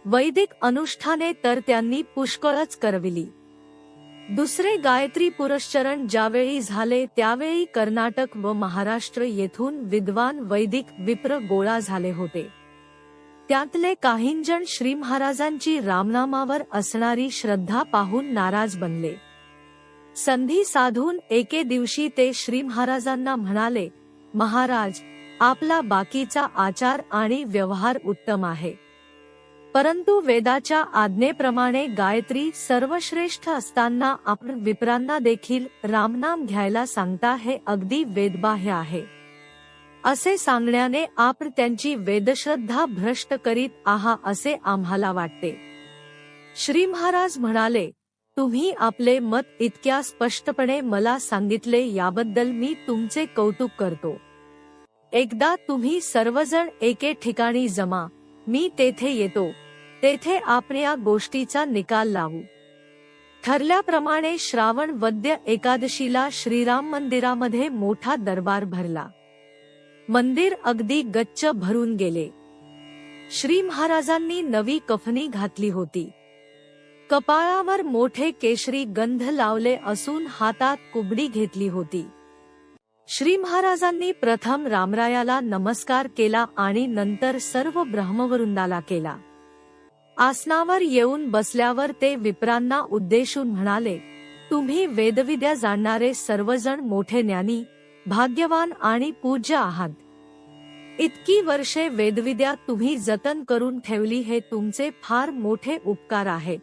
वैदिक अनुष्ठाने तर त्यांनी पुष्कळच करविली. दुसरे गायत्री पुरश्चरण ज्यावेळी झाले त्यावेळी कर्नाटक व महाराष्ट्र येथून विद्वान वैदिक विप्र गोळा झाले होते. त्यातले काहींजण श्री महाराजांची रामनामावर असणारी श्रद्धा पाहून नाराज बनले. संधी साधून एके दिवशी ते श्री महाराजांना म्हणाले, महाराज, आपला बाकीचा आचार आणि व्यवहार उत्तम आहे, परंतु वेदाच्या आज्ञेप्रमाणे गायत्री सर्वश्रेष्ठ असताना आपण विप्रांना देखील रामनाम घ्यायला सांगता हे अगदी वेदबाह्य आहे. असे सांगण्याने आपण त्यांची वेदश्रद्धा भ्रष्ट करीत आहात असे आम्हाला वाटते. श्री महाराज म्हणाले, तुम्ही आपले मत इतक्या स्पष्टपणे मला सांगितले याबद्दल मी तुमचे कौतुक करतो. एकदा तुम्ही सर्वजण एके ठिकाणी जमा, मी तेथे येतो. तेथे आपण या गोष्टीचा निकाल लावू. ठरल्याप्रमाणे श्रावण वद्य एकादशीला श्रीराम मंदिरामध्ये मोठा दरबार भरला. मंदिर अगदी गच्च भरून गेले. श्री महाराजांनी नवी कफनी घातली होती. कपाळावर मोठे केशरी गंध लावले असून हातात कुबडी घेतली होती. श्री महाराजांनी प्रथम रामरायाला नमस्कार केला आणि नंतर सर्व ब्रह्मवृंदाला केला. आसनावर येऊन बसल्यावर ते विप्रांना उद्देशून म्हणाले, तुम्ही वेदविद्या जाणणारे सर्वजण मोठे ज्ञानी, भाग्यवान आणि पूज्य आहात. इतकी वर्षे वेदविद्या तुम्ही जतन करून ठेवली हे तुमचे फार मोठे उपकार आहेत.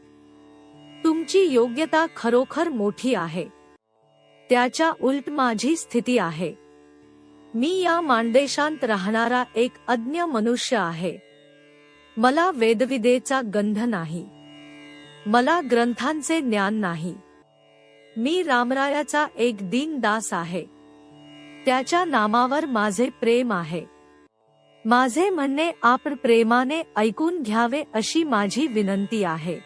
तुमची योग्यता खरोखर मोठी आहे. त्याच्या उलट माझी स्थिती आहे. मी या माणदेशांत राहणारा एक अज्ञ मनुष्य आहे. मला वेदविद्येचा गंध नाही. मला ग्रंथांचे ज्ञान नाही. मी रामरायाचा एक दीन दास आहे. त्याच्या नामावर माझे प्रेम आहे. माझे म्हणणे आपण प्रेमाने ऐकून घ्यावे अशी माझी विनंती आहे.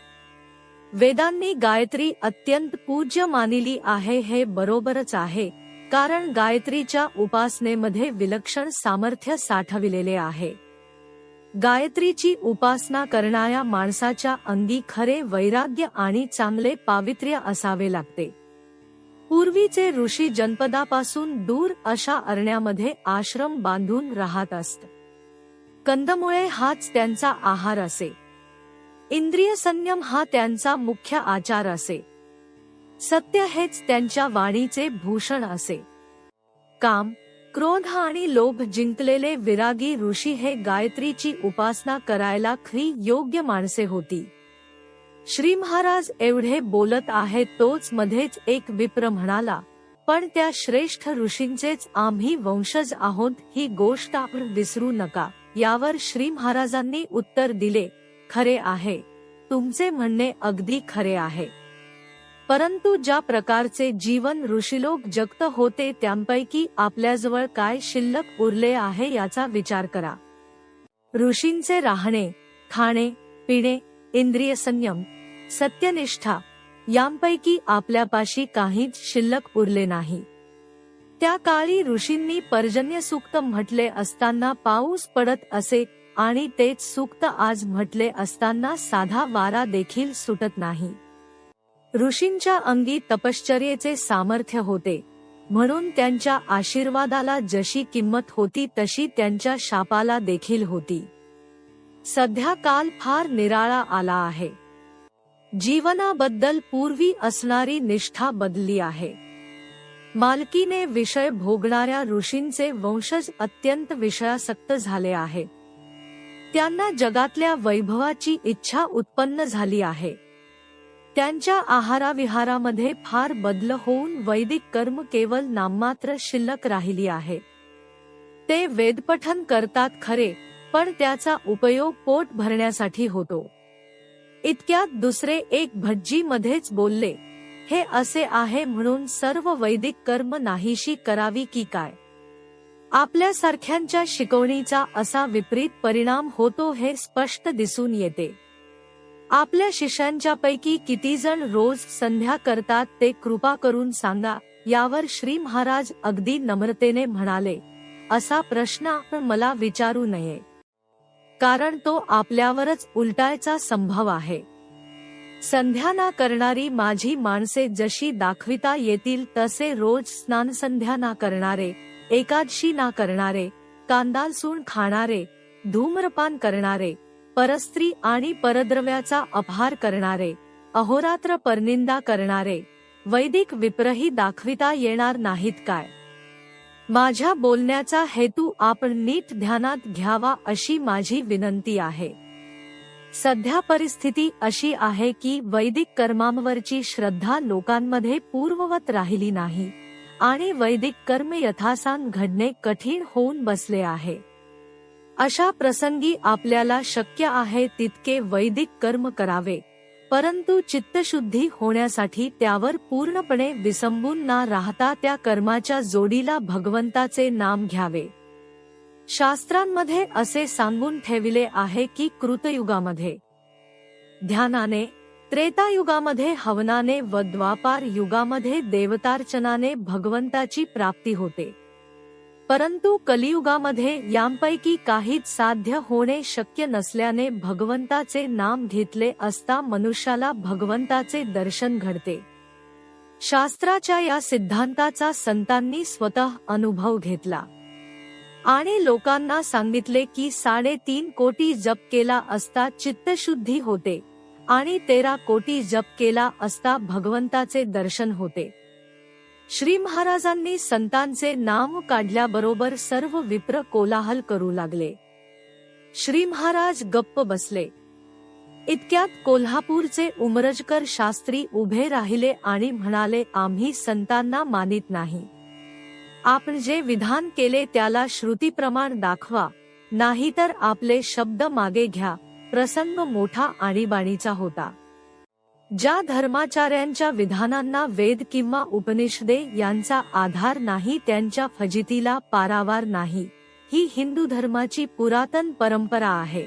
वेदांनी गायत्री अत्यंत पूज्य मानिली आहे हे बरोबरच आहे, कारण गायत्रीच्या उपासनेमध्ये विलक्षण सामर्थ्य साठविलेले आहे. गायत्रीची उपासना करणाऱ्या माणसाच्या अंगी खरे वैराग्य आणि चांगले पावित्र्य असावे लागते. पूर्वीचे ऋषी जनपदापासून दूर अशा अरण्यामध्ये आश्रम बांधून राहत असत. कंदमुळे हाच त्यांचा आहार असे. इंद्रिय संयम हा त्यांचा मुख्य आचार असे. सत्य हेच त्यांच्या वाणीचे भूषण असे. काम, क्रोध आणि लोभ जिंकलेले विरागी ऋषी हे गायत्रीची उपासना करायला खरी योग्य माणसे होती. श्री महाराज एवढे बोलत आहेत तोच मध्येच एक विप्र म्हणाला, पण त्या श्रेष्ठ ऋषींचेच आम्ही वंशज आहोत ही गोष्ट आपण विसरू नका. यावर श्री महाराजांनी उत्तर दिले, खरे आहे, तुमचे म्हणणे अगदी खरे आहे. परंतु ज्या प्रकारचे जीवन ऋषीलोक जगत होते त्यांपैकी आपल्याजवळ काय शिल्लक उरले आहे याचा विचार करा. ऋषींचे राहणे, खाणे, पिणे, इंद्रिय संयम, सत्यनिष्ठा यांपैकी आपल्यापाशी काहीच शिल्लक उरले नाही. त्या काळी ऋषींनी पर्जन्य सूक्त म्हटले असताना पाऊस पडत असे आणि तेच सूक्त आज म्हटले असताना साधा वारा देखील सुटत नाही. ऋषींच्या अंगी तपश्चर्येचे सामर्थ्य होते, म्हणून त्यांच्या आशीर्वादाला जशी किंमत होती तशी त्यांच्या शापाला देखील होती. सध्या काल फार निराळा आला आहे. जीवनाबद्दल पूर्वी असणारी निष्ठा बदलली आहे. मालकीने विषय भोगणाऱ्या ऋषींचे वंशज अत्यंत विषयासक्त झाले आहेत. त्यांना जगातल्या वैभवाची इच्छा उत्पन्न झाली आहे. त्यांच्या आहाराविहारामध्ये फार बदल होऊन वैदिक कर्म केवळ नाममात्र शिल्लक राहिली आहे. ते वेदपठन करतात खरे, पण त्याचा उपयोग पोट भरण्यासाठी होतो. इतक्यात दुसरे एक भटजी मध्येच बोलले, हे असे आहे म्हणून सर्व वैदिक कर्म नाहीशी करावी की काय? आपल्यासारख्यांच्या शिकवणीचा असा विपरीत परिणाम होतो हे स्पष्ट दिसून येते. आपल्या शिष्यांच्यापैकी किती जण रोज संध्या करतात ते कृपा करून सांगा. यावर श्री महाराज अगदी नम्रतेने म्हणाले, असा प्रश्न मला विचारू नये, कारण तो आपल्यावरच उलटायचा संभव आहे. संध्या ना करणारी माझी माणसे जशी दाखविता येतील तसे रोज स्नानसंध्या ना करणारे, एकादशी ना करणारे, कांदा लसूण खाणारे, धूम्रपान करणारे, परस्त्री आणि परद्रव्याचा अपहार करणारे, अहोरात्र परनिंदा करणारे, वैदिक विप्रही दाखविता येणार नाहीत काय? माझ्या बोलण्याचा हेतू आपण नीट ध्यानात घ्यावा अशी माझी विनंती आहे. सध्या परिस्थिती अशी आहे की वैदिक कर्मांवरची श्रद्धा लोकांमध्ये पूर्ववत राहिली नाही आणि वैदिक कर्म यथासांग घडणे कठीण होऊन बसले आहे. अशा प्रसंगी आपल्याला शक्य आहे तितके वैदिक कर्म करावे, परंतु चित्तशुद्धी होण्यासाठी त्यावर पूर्णपणे विसंबून न राहता त्या कर्माच्या जोडीला भगवंताचे नाम घ्यावे. शास्त्रांमध्ये असे सांगून ठेविले आहे की कृतयुगामध्ये ध्यानाने, त्रेतायुगामध्ये हवनाने व द्वापार युगामध्ये देवतार्चनाने भगवंताची प्राप्ती होते. परंतु कलियुगामध्ये यांपैकी काहीच साध्य होणे शक्य नसल्याने भगवंताचे नाम घेतले असता मनुष्याला भगवंताचे दर्शन घडते. शास्त्राच्या या सिद्धांताचा संतांनी स्वतः अनुभव घेतला आणि लोकांना सांगितले की 3.5 कोटी जप केला असता चित्तशुद्धी होते आणि 13 कोटी जप केला असता भगवंताचे दर्शन होते. श्री महाराजांनी संतांचे नाम काढल्याबरोबर सर्व विप्र कोलाहल करू लागले. श्री महाराज गप्प बसले. इतक्यात कोल्हापूरचे उमरजकर शास्त्री उभे राहिले आणि म्हणाले, आम्ही संतांना मानित नाही. आपण जे विधान केले त्याला श्रुतीप्रमाण दाखवा, नाहीतर आपले शब्द मागे घ्या. प्रसंग मोठा आणीबाणीचा होता. ज्या धर्माचार्यांच्या विधानांना वेद किंवा उपनिषदे यांचा आधार नाही त्यांच्या फजितीला पारावार नाही, ही हिंदू धर्माची पुरातन परंपरा आहे.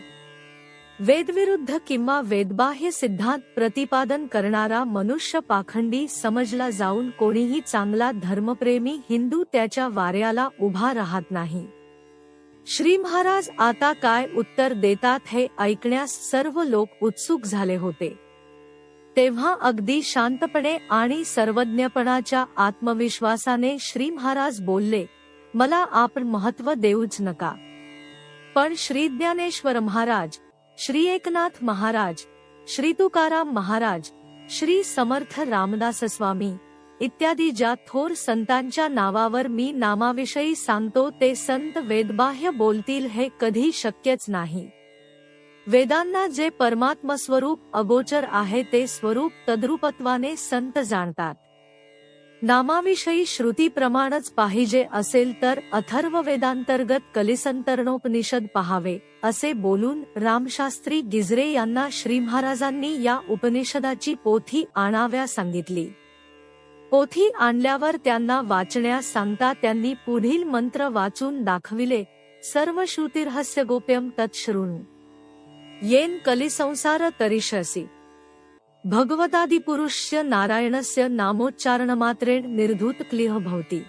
वेदविरुद्ध किंवा वेदबाह्य सिद्धांत प्रतिपादन करणारा मनुष्य पाखंडी समजला जाऊन कोणीही चांगला धर्मप्रेमी हिंदू त्याच्या वाऱ्याला उभा राहत नाही. श्री महाराज आता काय उत्तर देतात हे ऐकण्यास सर्व लोक उत्सुक झाले होते. तेव्हा अगदी शांतपणे आणि सर्वज्ञपणाच्या आत्मविश्वासाने श्री महाराज बोलले, मला आपण महत्व देऊच नका, पण श्री ज्ञानेश्वर महाराज, श्री एकनाथ महाराज, श्री तुकाराम महाराज, श्री समर्थ रामदास स्वामी इत्यादी ज्या थोर संतांच्या नावावर मी नामाविषयी सांगतो ते संत वेदबाह्य बोलतील हे कधी शक्यच नाही. वेदांना जे परमात्म स्वरूप अगोचर आहे ते स्वरूप तद्रूपत्वाने संत जाणतात. नामाविषयी श्रुतीप्रमाणच पाहिजे असेल तर अथर्ववेदांतर्गत कलिसंतरणोपनिषद पहावे, असे बोलून रामशास्त्री गिजरे यांना श्री महाराजांनी या उपनिषदाची पोथी आणाव्या सांगितली. पोथी आणल्यावर त्यांना वाचण्यास सांगता त्यांनी पुढील मंत्र वाचून दाखविले. सर्व श्रुतिर्हस्य गोप्यम तत्शृणु येन कलिसंसार तरिष्यसि. भगवतादिपुरुषस्य नारायणस्य नामोच्चारणमात्रेण निर्धूत क्लिह भवति.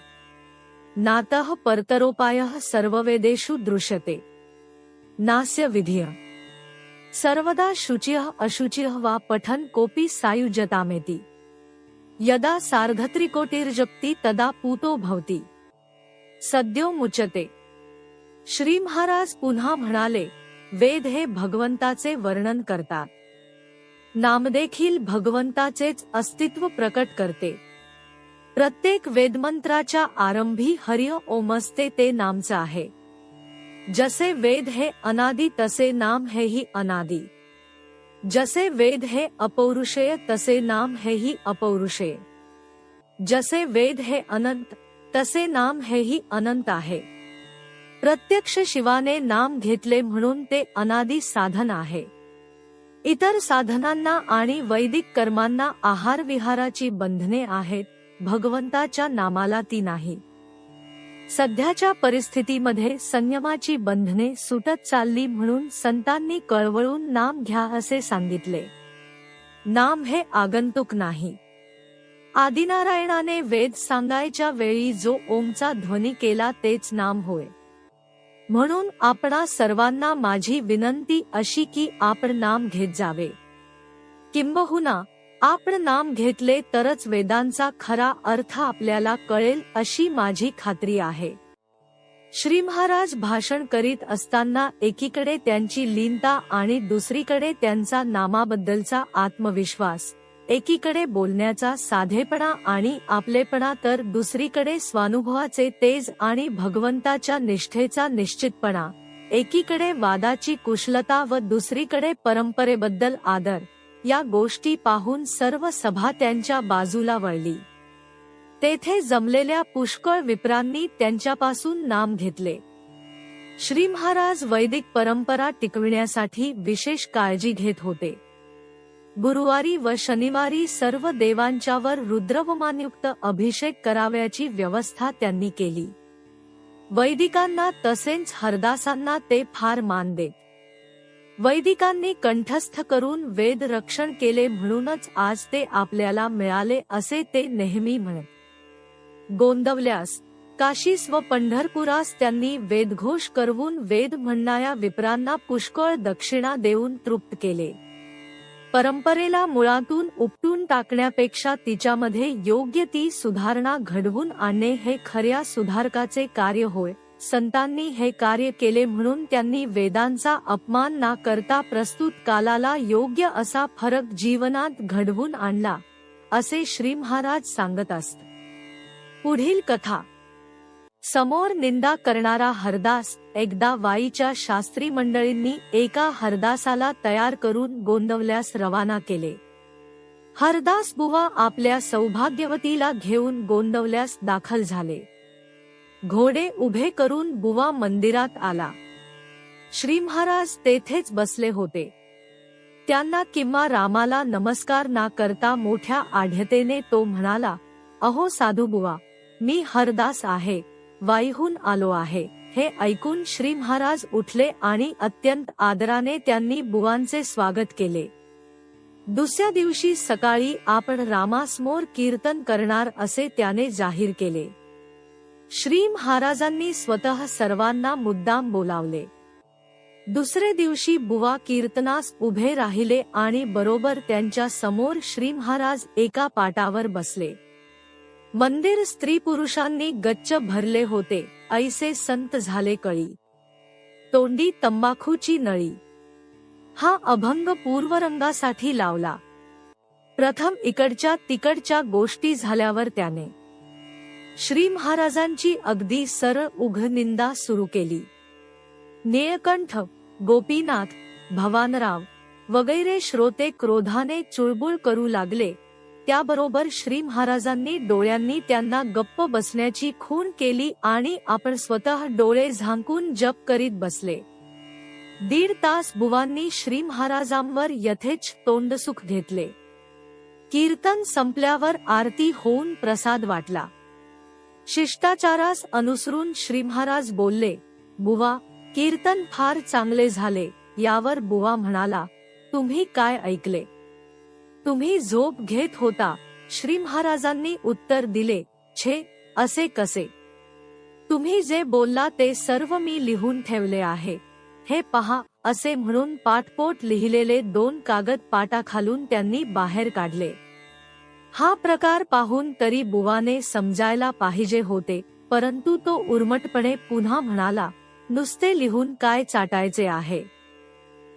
नातः परतरोपायः सर्ववेदेषु दृश्यते. नास्य विधिः. सर्वदा शुचिः अशुचिः वा पठन् कोऽपि सायुज्यतामेति. यदा सार्धत्रिकोटिर्जप्ति तदा पूतो भवति. सद्यो मुच्यते. श्री महाराज पुन्हा म्हणाले, वेद हे भगवंताचे वर्णन करतात. नामदेखील भगवंताचेच अस्तित्व प्रकट करते. प्रत्येक वेदमंत्राच्या आरंभी हरि ओम असते ते नामच आहे. जसे वेद हे अनादि तसे नाम हेही अनादि. जसे वेद हे अपौरुषेय तसे नाम हेही अपौरुषेय. जसे वेद हे अनंत तसे नाम हेही अनंत आहे. प्रत्यक्ष शिवाने नाम घेतले म्हणून ते अनादि साधन आहे. इतर साधनांना आणि वैदिक कर्मांना आहार विहाराची बंधने आहेत, भगवंताच्या नामाला ती नाही. सध्याच्या परिस्थितीमध्ये संयमाची बंधने सुटत चालली म्हणून संतांनी कळवळून नाम घ्या असे सांगितले. नाम हे आगंतुक नाही. आदिनारायणाने वेद सांगायच्या वेळी जो ओमचा ध्वनी केला तेच नाम होय. म्हणून आपणा सर्वांना माझी विनंती अशी की आपण नाम घेत जावे. किंबहुना आपण नाम घेतले तरच वेदांचा खरा अर्थ आपल्याला कळेल अशी माझी खात्री आहे. श्री महाराज भाषण करीत असताना एकीकडे त्यांची लीनता आणि दुसरीकडे त्यांचा नामाबद्दलचा आत्मविश्वास, एकीकडे बोलण्याचा साधेपणा आणि आपलेपणा तर दुसरीकडे स्वानुभवाचे तेज आणि भगवंताच्या निष्ठेचा निश्चितपणा, एकीकडे वादाची कुशलता व दुसरीकडे परंपरेबद्दल आदर, या गोष्टी पाहून सर्व सभा त्यांच्या बाजूला वळली. तेथे जमलेल्या पुष्कळ विप्रांनी त्यांच्यापासून नाम घेतले. श्री महाराज वैदिक परंपरा टिकविण्यासाठी विशेष काळजी घेत होते. गुरुवारी व शनिवारी सर्व देवांच्यावर रुद्रवमानयुक्त अभिषेक करावयाची व्यवस्था त्यांनी केली. वैदिकांना तसेच हरदासांना ते फार मान देत. वैदिकांनी कंठस्थ करून वेद रक्षण केले म्हणूनच आज ते आपल्याला मिळाले असे ते नेहमी म्हणत. गोंदवल्यास, काशीस व पंढरपुरास त्यांनी वेदघोष करवून वेद म्हणणाऱ्या विप्रांना पुष्कळ दक्षिणा देऊन तृप्त केले. परंपरेला मुळातून उपटून टाकण्यापेक्षा तिच्यामध्ये योग्य ती सुधारणा घडवून आणणे हे खऱ्या सुधारकाचे कार्य होय. संतांनी हे कार्य केले म्हणून त्यांनी वेदांचा अपमान न करता प्रस्तुत कालाला योग्य असा फरक जीवनात घडवून आणला, असे श्री महाराज सांगत असत. पुढील कथा. समोर निंदा करणारा हरदास. एकदा वाईच्या शास्त्री मंडळींनी एका हरदासाला तयार करून गोंदवल्यास रवाना केले. हरदास बुवा आपल्या सौभाग्यवतीला घेऊन गोंदवल्यास दाखल झाले. घोडे उभे करून बुवा मंदिरात आला. श्री महाराज तेथेच बसले होते. त्यांना किंवा रामाला नमस्कार ना करता मोठ्या आढ्यतेने तो म्हणाला, अहो साधू बुवा, मी हरदास आहे, वाईहून आलो आहे. हे ऐकून श्री महाराज उठले आणि अत्यंत आदराने त्यांनी बुवांचे स्वागत केले. दुसऱ्या दिवशी सकाळी आपण रामासमोर कीर्तन करणार असे त्याने जाहीर केले. श्री महाराजांनी स्वतः सर्वांना मुद्दाम बोलावले. दुसरे दिवशी बुवा कीर्तनास उभे राहिले आणि बरोबर त्यांच्या समोर श्री महाराज एका पाटावर बसले. मंदिर स्त्री पुरुषांनी गच्च भरले होते. ऐसे संत झाले कळी. तोंडी तंबाखूची नळी. हा अभंग पूर्वरंगासाठी लावला. प्रथम इकडच्या तिकडच्या गोष्टी झाल्यावर त्याने श्री महाराजांची अगदी सरळ उघड निंदा सुरू केली. निळकंठ, गोपीनाथ, भवानराव वगैरे श्रोते क्रोधाने चुळबुळ करू लागले. त्याबरोबर श्री महाराजांनी डोळ्यांनी त्यांना गप्प बसण्याची खूण केली आणि आपण स्वतः डोळे झांकून जप करीत बसले. 1.5 तास बुवांनी श्री महाराजांवर यथेच्छ तोंडसुख घेतले. कीर्तन संपल्यावर आरती होऊन प्रसाद वाटला. शिष्टाचारास अनुसरून श्री महाराज बोलले, बुवा, कीर्तन फार चांगले झाले. यावर बुवा म्हणाला, तुम्ही काय ऐकले? तुम्ही झोप घेत होता. श्री महाराजांनी उत्तर दिले, छे, असे कसे? तुम्ही जे बोलला ते सर्व मी लिहून ठेवले आहे. हे पहा, असे म्हणून पाठपोट लिहिलेले 2 कागद पाटाखालून त्यांनी बाहेर काढले. हा प्रकार पाहून तरी बुवाने समजायला पाहिजे होते, परंतु तो उर्मटपणे पुन्हा म्हणाला, नुसते लिहून काय चाटायचे आहे?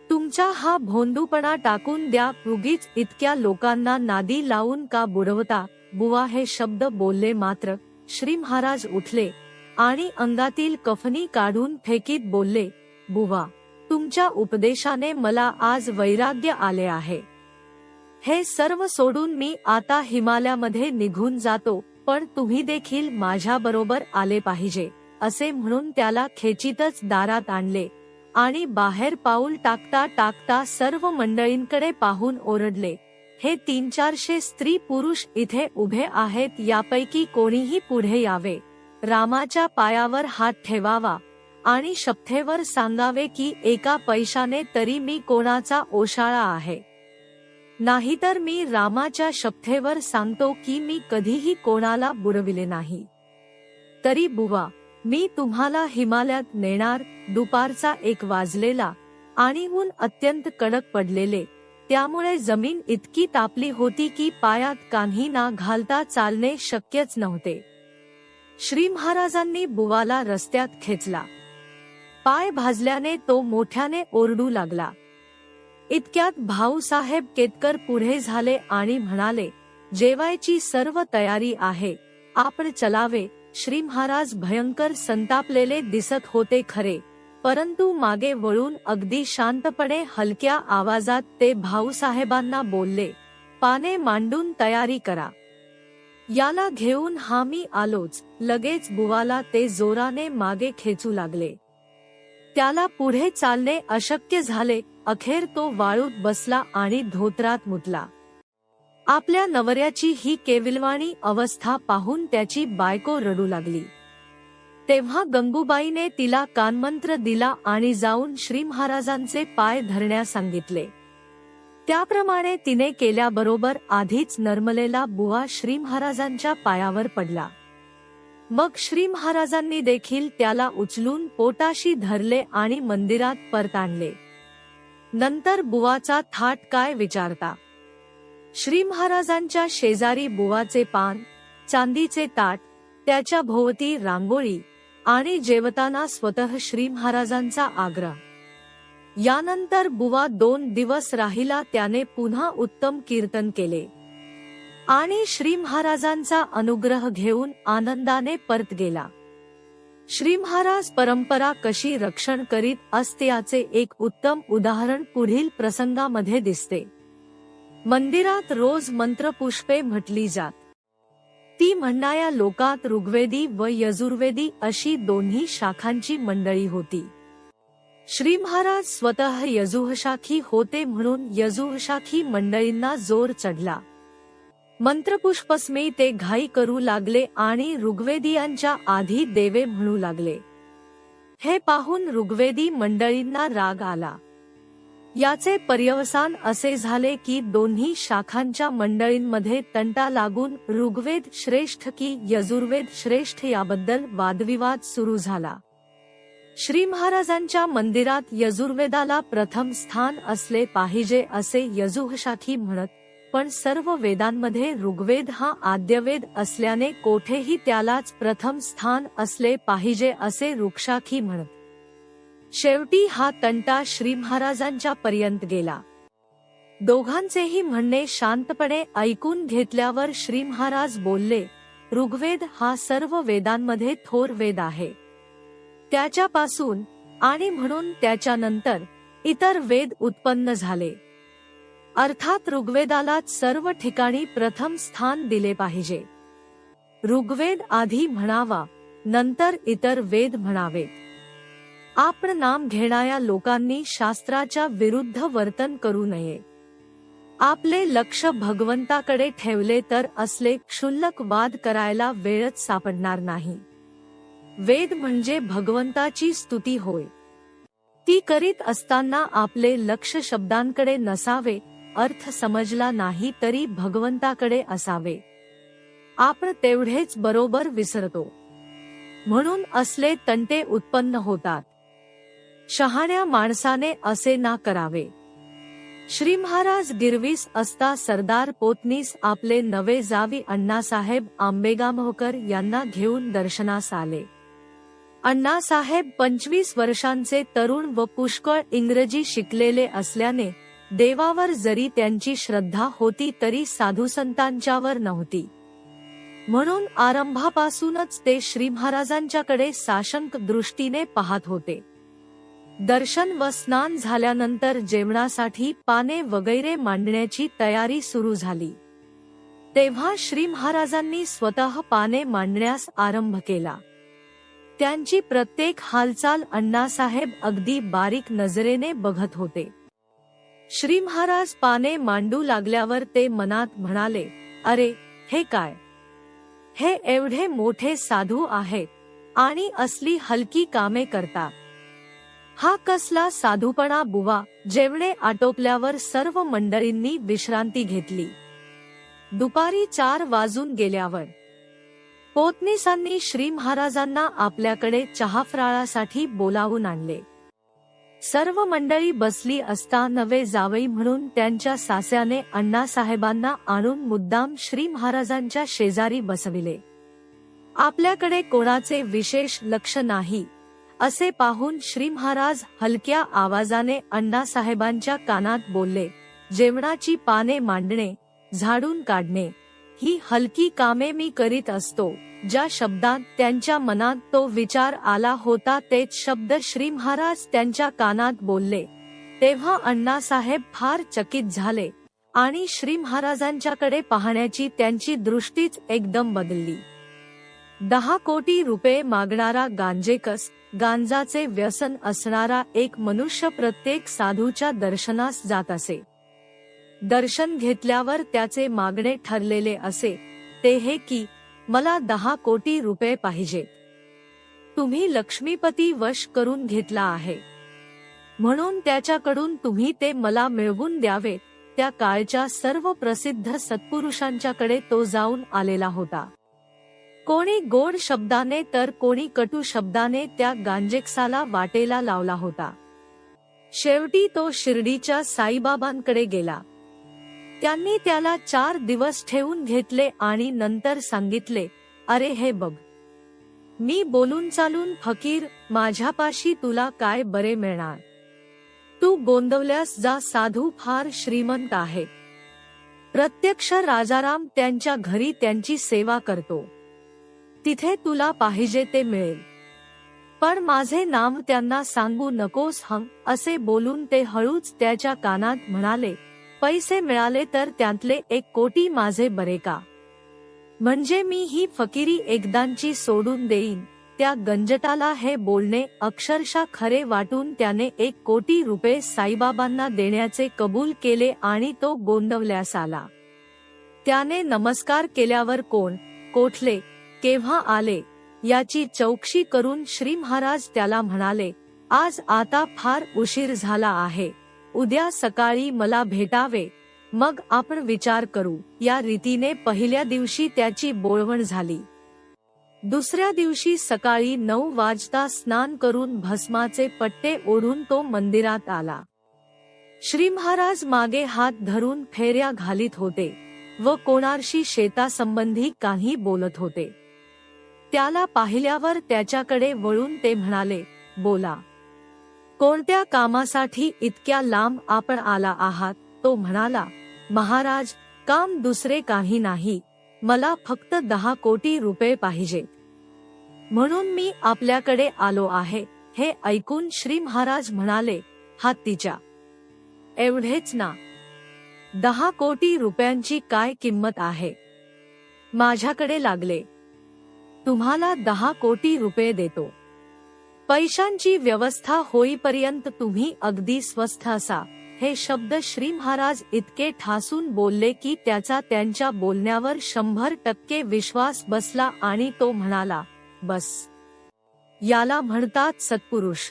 तुमचा हा भोंदूपणा टाकून द्या. उगीच इतक्या लोकांना नादी लावून का बुडवता? बुवा हे शब्द बोलले मात्र श्री महाराज उठले आणि अंगातील कफनी काढून फेकीत बोलले, बुवा, तुमच्या उपदेशाने मला आज वैराग्य आले आहे. हे सर्व सोडून मी आता हिमालयामध्ये निघून जातो, पण तुम्ही देखील माझ्या बरोबर आले पाहिजे. असे म्हणून त्याला खेचीतच दारात आणले आणि बाहेर पाऊल टाकता टाकता सर्व मंडळींकडे पाहून ओरडले, हे 300-400 स्त्री पुरुष इथे उभे आहेत, यापैकी कोणीही पुढे यावे, रामाच्या पायावर हात ठेवावा आणि शपथेवर सांगावे की एका पैशाने तरी मी कोणाचा ओशाळा आहे. नाहीतर मी रामाच्या शपथेवर सांगतो की मी कधीही कोणाला बुडविले नाही. तरी बुवा, मी तुम्हाला हिमालयात नेणार. दुपारचा 1 वाजलेला आणि ऊन अत्यंत कडक पडलेले, त्यामुळे जमीन इतकी तापली होती की पायात कान्ही ना घालता चालणे शक्यच नव्हते. श्री महाराजांनी बुवाला रस्त्यात खेचला. पाय भाजल्याने तो मोठ्याने ओरडू लागला. इतक्यात भाऊसाहेब केतकर पुढे झाले आणि म्हणाले, जेवायची सर्व तयारी आहे, आपण चलावे. श्री महाराज भयंकर संतापलेले दिसत होते खरे, परंतु मागे वळून अगदी शांतपणे हलक्या आवाजात ते भाऊसाहेबांना बोलले, पाने मांडून तयारी करा. याला घेऊन हा मी आलोच. लगेच बुवाला ते जोराने मागे खेचू लागले. त्याला पुढे चालणे अशक्य झाले. अखेर तो वाळूत बसला आणि धोत्रात मुतला. आपल्या नवऱ्याची ही केविलवाणी अवस्था पाहून त्याची बायको रडू लागली. तेव्हा गंगूबाईने तिला कानमंत्र दिला आणि जाऊन श्री महाराजांचे पाय धरण्यास सांगितले. त्याप्रमाणे तिने केल्याबरोबर आधीच नर्मलेला बुवा श्री महाराजांच्या पायावर पडला. मग श्री महाराजांनी देखील त्याला उचलून पोटाशी धरले आणि मंदिरात परत आणले. नंतर बुवाचा थाट काय विचारता. श्री महाराजांच्या शेजारी बुवाचे पान, चांदीचे ताट, त्याच्या भोवती रांगोळी आणि जेवताना स्वतः श्री महाराजांचा आग्रह. यानंतर बुवा 2 दिवस राहिला. त्याने पुन्हा उत्तम कीर्तन केले आणि श्री महाराजांचा अनुग्रह घेऊन आनंदाने परत गेला. श्री महाराज परंपरा कशी रक्षण करीत असते याचे एक उत्तम उदाहरण पुढील प्रसंगामध्ये दिसते. मंदिरात रोज मंत्रपुष्पे म्हटली जात. ती म्हणणाऱ्या लोकात ऋग्वेदी व यजुर्वेदी अशी दोन्ही शाखांची मंडळी होती. श्री महाराज स्वतः यजुःशाखी होते म्हणून यजुःशाखी मंडळींना जोर चढला. मंत्रपुष्पस्मे ते घाई करू लागले आणि ऋग्वेदीयांच्या आधी देवे म्हणू लागले. हे पाहून ऋग्वेदी मंडळींना राग आला. याचे पर्यवसान असे झाले की दोन्ही शाखांच्या मंडळींमध्ये तंटा लागून ऋग्वेद श्रेष्ठ की यजुर्वेद श्रेष्ठ याबद्दल वादविवाद सुरू झाला. श्री महाराजांच्या मंदिरात यजुर्वेदाला प्रथम स्थान असले पाहिजे असे यजुःशाखी म्हणत, पण सर्व वेदांमध्ये ऋग्वेद हा आद्यवेद असल्याने कोठेही त्यालाच प्रथम स्थान असले पाहिजे असे ऋक्शाखी म्हणत. शेवटी हा तंटा श्री महाराजांच्या पर्यंत गेला. दोघांचेही म्हणणे शांतपणे ऐकून घेतल्यावर श्री महाराज बोलले, ऋग्वेद हा सर्व वेदांमध्ये थोर वेद आहे. त्याच्यापासून आणि म्हणून त्याच्यानंतर इतर वेद उत्पन्न झाले. अर्थात ऋग्वेदालाच सर्व ठिकाणी प्रथम स्थान दिले पाहिजे. ऋग्वेद आधी म्हणावा, नंतर इतर वेद म्हणावेत. आपण नाम घेणाऱ्या लोकांनी शास्त्राच्या विरुद्ध वर्तन करू नये. आपले लक्ष भगवंताकडे ठेवले तर असले क्षुल्लक वाद करायला वेळच सापडणार नाही. वेद म्हणजे भगवंताची स्तुती होय. ती करीत असताना आपले लक्ष शब्दांकडे नसावे, अर्थ समजला नाही तरी भगवंताकडे असावे. आपण तेवढेच बरोबर विसरतो, म्हणून असले तंटे उत्पन्न होतात. शहाण्या माणसाने असे ना करावे. श्री महाराज गिरवीस असता सरदार पोतनीस आपले नवे जावी अण्णासाहेब आंबेगावकर यांना घेऊन दर्शनास आले. अण्णासाहेब 25 वर्षांचे तरुण व पुष्कळ इंग्रजी शिकलेले असल्याने देवावर जरी त्यांची श्रद्धा होती तरी साधुसंतांच्यावर नव्हती. म्हणून आरंभापासूनच ते श्री महाराजांच्याकडे साशंक दृष्टीने पाहत होते. दर्शन व स्नान झाल्यानंतर जेवणासाठी पाने वगैरे मांडण्याची तयारी सुरू झाली. तेव्हा श्री महाराजांनी स्वतः पाने मांडण्यास आरंभ केला. त्यांची प्रत्येक हालचाल अण्णासाहेब अगदी बारीक नजरेने बघत होते. श्री महाराज पाने मांडू लागल्यावर ते मनात म्हणाले, अरे हे काय, हे एवढे मोठे साधू आहेत आणि असली हलकी कामे करतात. हा कसला साधूपणा बुवा. जेवणे आटोपल्यावर सर्व मंडळींनी विश्रांती घेतली. दुपारी 4 वाजून गेल्यावर पोतनीसांनी श्री महाराजांना आपल्याकडे चहाफराळासाठी बोलावून आणले. सर्व मंडळी बसली असता नवे जावई म्हणून त्यांच्या सास्याने अण्णासाहेबांना आणून मुद्दाम श्री महाराजांच्या शेजारी बसविले. आपल्याकडे कोणाचे विशेष लक्ष नाही असे पाहून श्री महाराज हलक्या आवाजाने अण्णासाहेबांच्या कानात बोलले, जेवणाची पाने मांडणे, झाडून काढणे ही हलकी कामे मी करीत असतो. ज्या शब्दात त्यांच्या मनात तो विचार आला होता तेच शब्द श्री महाराज त्यांच्या कानात बोलले. तेव्हा अण्णासाहेब फार चकित झाले आणि श्री महाराजांच्याकडे पाहण्याची त्यांची दृष्टीच एकदम बदलली. 10 कोटी रुपये मागणारा गांजेकस, गांजाचे व्यसन असणारा एक मनुष्य प्रत्येक साधूच्या दर्शनास जात असे. दर्शन घेतल्यावर त्याचे मागणे ठरलेले असे, ते हे की मला 10 कोटी रुपये पाहिजेत. तुम्ही लक्ष्मीपती वश करून घेतला आहे, म्हणून त्याच्याकडून तुम्ही ते मला मिळवून द्यावे. त्या काळच्या सर्व प्रसिद्ध सत्पुरुषांच्याकडे तो जाऊन आलेला होता. कोणी गोड शब्दाने तर कोणी कटू शब्दाने त्या गांजेकसाला वाटेला लावला होता. शेवटी तो शिर्डीच्या साईबाबांकडे गेला. त्यांनी त्याला 4 दिवस ठेवून घेतले आणि नंतर सांगितले, अरे हे बघ, मी बोलून चालून फकीर, माझ्यापाशी तुला काय बरे मिळणार. तू गोंदवल्यास जा, साधू फार श्रीमंत आहे. प्रत्यक्ष राजाराम त्यांच्या घरी त्यांची सेवा करतो. तिथे तुला पाहिजे ते मिळेल. पण माझे नाम त्यांना सांगू नकोस हं. असे बोलून ते हळूच त्याच्या कानात म्हणाले, पैसे मिळाले तर त्यातले 1 कोटी माझे बरे का. म्हणजे मी ही फकिरी एकदांची सोडून देईन. त्या गंजटाला हे बोलणे अक्षरशः खरे वाटून त्याने 1 कोटी रुपये साईबाबांना देण्याचे कबूल केले आणि तो गोंदवल्यास आला. त्याने नमस्कार केल्यावर कोण, कोठले, केव्हा आले याची चौकशी करून श्री महाराज त्याला म्हणाले, आज आता फार उशीर झाला आहे, उद्या सकाळी मला भेटावे, मग आपण विचार करू. या रीतीने पहिल्या दिवशी त्याची बोळवण झाली. दुसऱ्या दिवशी सकाळी 9 वाजता स्नान करून भस्माचे पट्टे ओढून तो मंदिरात आला. श्री महाराज मागे हात धरून फेऱ्या घालीत होते व कोणाशी शेतासंबंधी काही बोलत होते. त्याला पाहिल्यावर त्याच्याकडे वळून ते म्हणाले, बोला, कोणत्या कामासाठी इतक्या लांब आपण आला आहात. तो म्हणाला, महाराज, काम दुसरे काही नाही, मला फक्त 10 कोटी रुपये पाहिजेत, म्हणून मी आपल्याकडे आलो आहे. हे ऐकून श्री महाराज म्हणाले, हत्तीच्या, एवढेच ना. 10 कोटी रुपयांची काय किंमत आहे? माझ्याकडे लागले. तुम्हाला 10 कोटी रुपये देतो. पैशांची व्यवस्था होईपर्यंत तुम्ही अगदी स्वस्थ असा. हे शब्द श्री महाराज इतके ठासून बोलले की त्याचा त्यांच्या बोलण्यावर 100% विश्वास बसला आणि तो म्हणाला, बस. याला म्हणतात सत्पुरुष.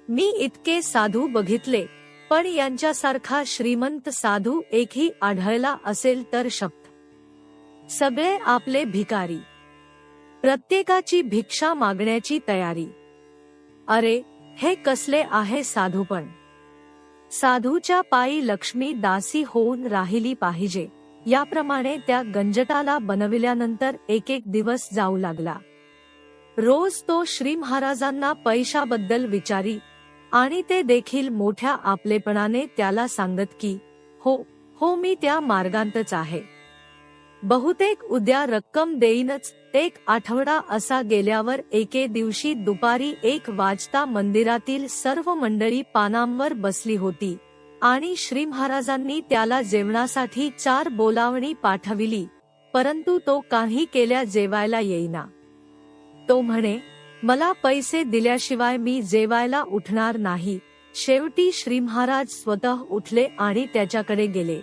मी इतके साधू बघितले, पण यांच्यासारखा श्रीमंत साधू एकही आढळला असेल तर शपथ. सगळे आपले भिकारी. प्रत्येकाची भिक्षा मागण्याची तयारी. अरे, हे कसले आहे साधूपण. साधूच्या पायी लक्ष्मी दासी होऊन राहिली पाहिजे, याप्रमाणे त्या गंजटाला बनविल्यानंतर एक एक दिवस जाऊ लागला. रोज तो श्री महाराजांना पैशाबद्दल विचारी आणि ते देखील मोठ्या आपलेपणाने त्याला सांगत की हो हो, मी त्या मार्गांतच आहे. बहुतेक उद्या रक्कम देईनच. एक आठवडा असा गेल्यावर एके दिवशी दुपारी 1 वाजता मंदिरातील सर्व मंडळी पानांवर बसली होती आणि श्री महाराजांनी त्याला जेवणासाठी 4 बोलावणी पाठविली, परंतु तो काही केल्या जेवायला येईना. तो म्हणे, मला पैसे दिल्याशिवाय मी जेवायला उठणार नाही. शेवटी श्री महाराज स्वतः उठले आणि त्याच्याकडे गेले.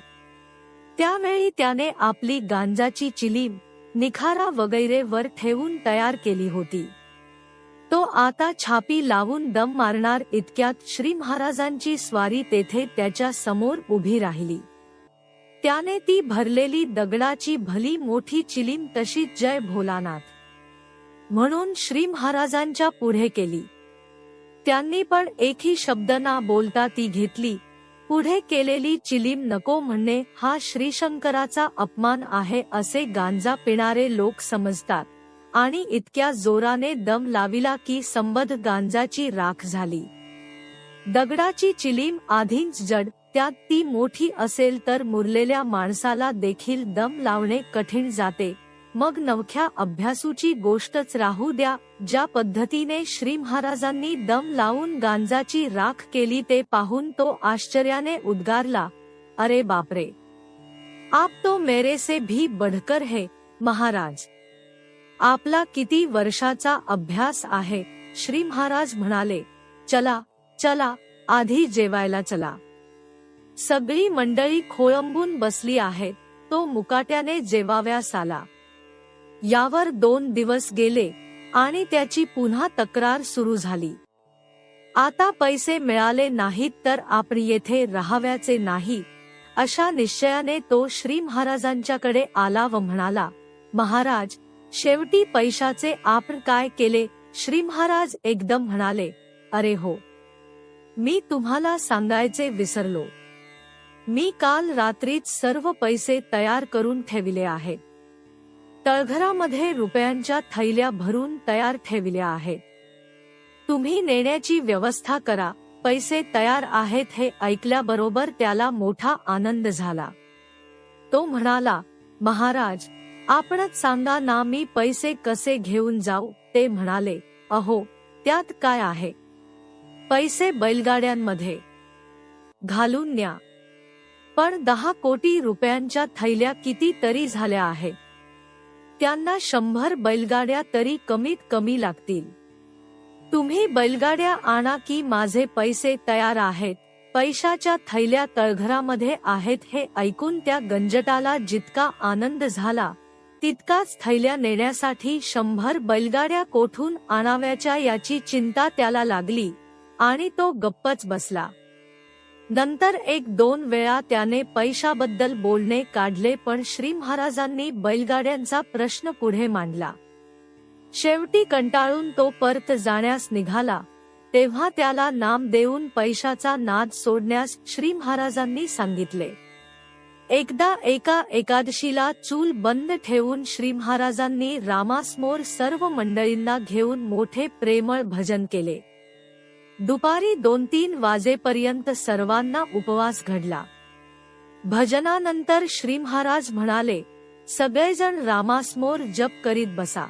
त्यावेळी त्याने आपली गांजाची चिलीम, निखारा वगैरे वर ठेवून तयार केली होती. तो आता छापी लावून दम मारणार इतक्यात श्री महाराजांची स्वारी तेथे त्याच्या समोर उभी राहिली. त्याने ती भरलेली दगडाची भली मोठी चिलीम तशीच जय भोलानाथ म्हणून श्री महाराजांच्या पुढे केली. त्यांनी पण एकही शब्द ना बोलता ती घेतली. पुढे केलेली चिलीम नको म्हणणे हा श्रीशंकराचा अपमान आहे असे गांजा पिणारे लोक समजतात आणि इतक्या जोराने दम लाविला की संबंध गांजाची राख झाली. दगडाची चिलीम आधीच जड, त्यात ती मोठी असेल तर मुरलेल्या माणसाला देखील दम लावणे कठीण जाते. मग नवख्या अभ्यासूची गोष्टच राहू द्या. ज्या पद्धतीने श्री महाराजांनी दम लावून गांजाची राख केली ते पाहून तो आश्चर्याने उद्गारला, अरे बापरे, आप तो मेरे से भी बढ़कर है महाराज. आपला किती वर्षाचा अभ्यास आहे. श्री महाराज म्हणाले, चला चला, आधी जेवायला चला. सगळी मंडळी खोळंबून बसली आहेत. तो मुकाट्याने जेवाव्यास आला. यावर 2 दिवस गेले आणि त्याची पुन्हा तक्रार सुरू झाली. आता पैसे मिळाले नाहीत तर आपण येथे राहाव्याचे नाही, अशा निश्चयाने तो श्री महाराजांच्याकडे आला व म्हणाला, महाराज, शेवटी पैशाचे आपण काय केले? श्री महाराज एकदम म्हणाले, अरे हो, मी तुम्हाला सांगायचे विसरलो. मी काल रात्रीच सर्व पैसे तयार करून ठेविले आहेत. तळघरामध्ये रुपयांच्या थैल्या भरून तयार ठेविल्या आहेत. तुम्ही नेण्याची व्यवस्था करा. पैसे तयार आहेत. हे ऐकल्याबरोबर त्याला मोठा आनंद झाला. तो म्हणाला, महाराज, आपणच सांगा ना, मी पैसे कसे घेऊन जाऊ? ते म्हणाले, अहो, त्यात काय आहे? पैसे बैलगाड्यांमध्ये घालून न्या. पण 10 कोटी रुपयांच्या थैल्या किती तरी झाल्या आहेत. त्यांना 100 बैलगाड्या तरी कमीत कमी लागतील. तुम्ही बैलगाड्या आणा की माझे पैसे तयार आहेत. पैशाच्या थैल्या तळघरामध्ये आहेत. हे ऐकून त्या गंजटाला जितका आनंद झाला तितकाच थैल्या नेण्यासाठी 100 बैलगाड्या कोठून आणाव्याच्या याची चिंता त्याला लागली आणि तो गप्पच बसला. नंतर 1-2 वेळा त्याने पैशाबद्दल बोलणे काढले, पण श्री महाराजांनी बैलगाड्यांचा प्रश्न पुढे मांडला. शेवटी कंटाळून तो परत जाण्यास निघाला. तेव्हा त्याला नाम देऊन पैशाचा नाद सोडण्यास श्री महाराजांनी सांगितले. एकदा एका एकादशीला चूल बंद ठेवून श्री महाराजांनी रामासमोर सर्व मंडळींना घेऊन मोठे प्रेमळ भजन केले. दुपारी 2-3 वाजेपर्यंत सर्वांना उपवास घडला. भजनानंतर श्री महाराज म्हणाले, सगळेजण रामासमोर जप करीत बसा.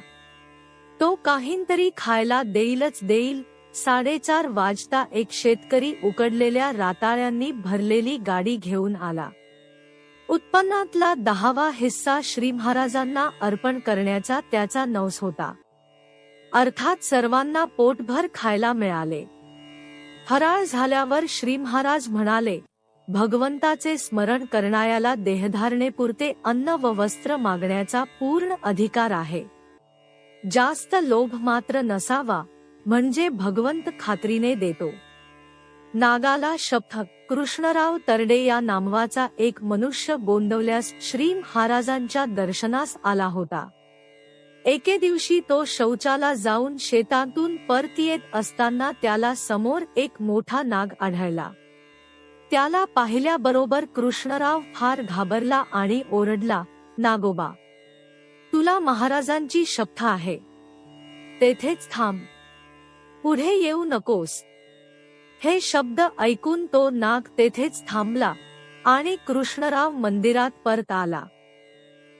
तो काहीतरी खायला देईलच देईल. 4:30 वाजता एक शेतकरी उकडलेल्या राताळ्यांनी भरलेली गाडी घेऊन आला. उत्पन्नातला 10वा हिस्सा श्री महाराजांना अर्पण करण्याचा त्याचा नवस होता. अर्थात सर्वांना पोटभर खायला मिळाले. फराळ झाल्यावर श्री महाराज म्हणाले, भगवंताचे स्मरण करणाऱ्याला देहधारणेपुरते अन्न व वस्त्र मागण्याचा पूर्ण अधिकार आहे. जास्त लोभ मात्र नसावा, म्हणजे भगवंत खात्रीने देतो. नागाला शपथ. कृष्णराव तरडे या नामवाचा एक मनुष्य गोंदवल्यास श्री महाराजांच्या दर्शनास आला होता. एके दिवशी तो शौचाला जाऊन शेतातून परत येत असताना त्याला समोर एक मोठा नाग आढळला. त्याला पाहिल्याबरोबर कृष्णराव फार घाबरला आणि ओरडला, नागोबा, तुला महाराजांची शपथ आहे, तेथेच थांब, पुढे येऊ नकोस. हे शब्द ऐकून तो नाग तेथेच थांबला आणि कृष्णराव मंदिरात परत आला.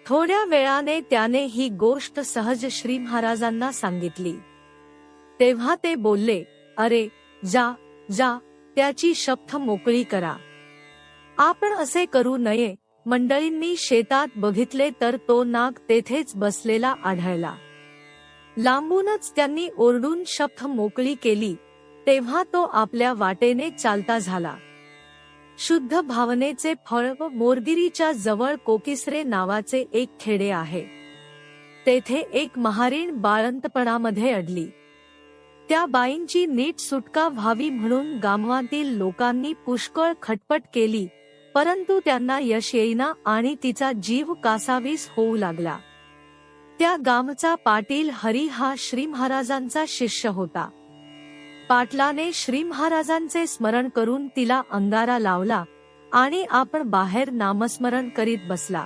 थोड्या वेळाने त्याने ही गोष्ट सहज श्री महाराजांना सांगितली. तेव्हा ते बोलले, अरे जा जा, त्याची शपथ मोकळी करा. आपण असे करू नये. मंडळींनी शेतात बघितले तर तो नाग तेथेच बसलेला आढळला. लांबूनच त्यांनी ओरडून शपथ मोकळी केली. तेव्हा तो आपल्या वाटेने चालता झाला. शुद्ध भावनेचे फळ व मोरगिरीच्या जवळ कोकिसरे नावाचे एक खेडे आहे. तेथे एक महारीण बाळंतपणामध्ये अडली. त्या बाईंची नीट सुटका व्हावी म्हणून गावातील लोकांनी पुष्कळ खटपट केली, परंतु त्यांना यश येईना आणि तिचा जीव कासावीस होऊ लागला. त्या गावचा पाटील हरी हा श्री महाराजांचा शिष्य होता. पाटलाने श्री महाराजांचे स्मरण करून तिला अंगारा लावला आणि आपण बाहेर नामस्मरण करीत बसला.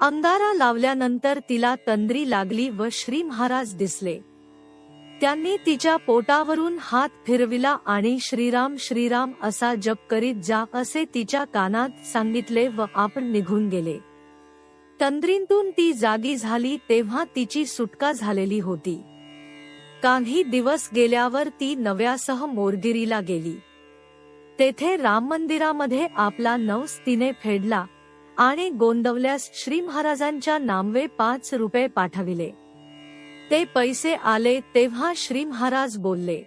अंगारा लावल्यानंतर तिला तंद्री लागली व श्री महाराज दिसले. त्यांनी तिच्या पोटावरून हात फिरविला आणि श्रीराम श्रीराम असा जप करीत जा असे तिच्या कानात सांगितले व आपण निघून गेले. तंद्रीतून ती जागी झाली तेव्हा तिची सुटका झालेली होती. काही दिवस गेल्यावर ती नव्यासह मोरगिरीला गेली. तेथे राम मंदिरामध्ये आपला नवस तिने फेडला आणि गोंदवल्यास श्री महाराजांच्या नामवे 5 रुपये पाठविले. ते पैसे आले तेव्हा श्री महाराज बोलले,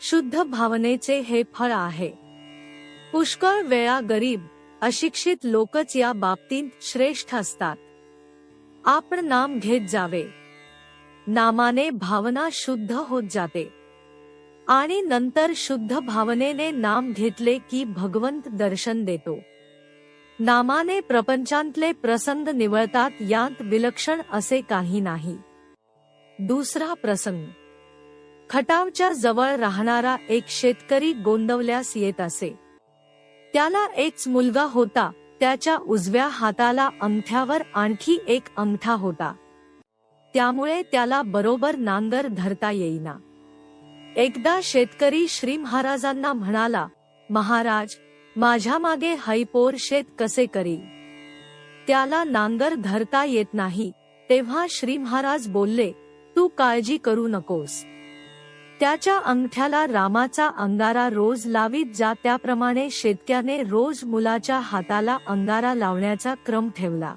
शुद्ध भावनेचे हे फळ आहे. पुष्कळ वेळा गरीब अशिक्षित लोकच या बाबतीत श्रेष्ठ असतात. आपण नाम घेत जावे. नामाने भावना शुद्ध होत जाते आणि नंतर शुद्ध भावनेने नाम घेतले की भगवंत दर्शन देतो. नामाने प्रपंचांतले प्रसंग निवळतात, यात विलक्षण असे काही नाही. दुसरा प्रसंग. खटावच्या जवळ राहणारा एक शेतकरी गोंदवल्यास येत असे. त्याला एकच मुलगा होता. त्याच्या उजव्या हाताला अंगठ्यावर आणखी एक अंगठा होता. त्यामुळे त्याला बरोबर नांगर धरता येईना. एकदा शेतकरी श्री महाराजांना म्हणाला, महाराज, माझ्या मागे हैपोर शेत कसे करील? त्याला नांगर धरता येत नाही. तेव्हा श्री महाराज बोलले, तू काळजी करू नकोस. त्याच्या अंगठ्याला रामाचा अंगारा रोज लावीत जा. त्याप्रमाणे शेतकऱ्याने रोज मुलाच्या हाताला अंगारा लावण्याचा क्रम ठेवला.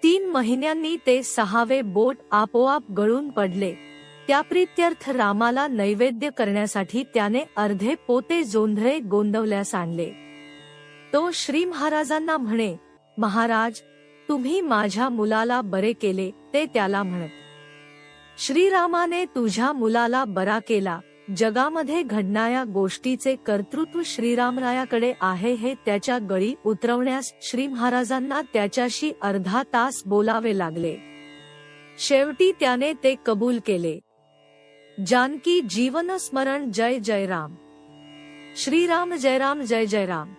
3 महिन्यांनी ते 6वे बोट आपोआप गळून पडले. त्या प्रीत्यर्थ रामाला नैवेद्य करण्यासाठी त्याने अर्धे पोते जोंधळे गोंदवल्यास आणले. तो श्री महाराजांना म्हणे, महाराज, तुम्ही माझ्या मुलाला बरे केले. ते त्याला म्हणत, श्रीरामाने तुझ्या मुलाला बरा केला. जगामध्ये घडणाऱ्या गोष्टीचे कर्तृत्व श्रीरामरायाकडे आहे हे त्याच्या गळी उतरवण्यास श्री महाराजांना त्याच्याशी अर्धा तास बोलावे लागले. शेवटी त्याने ते कबूल केले. जानकी जीवन स्मरण. जय जय राम. श्रीराम जय राम, जय जय राम.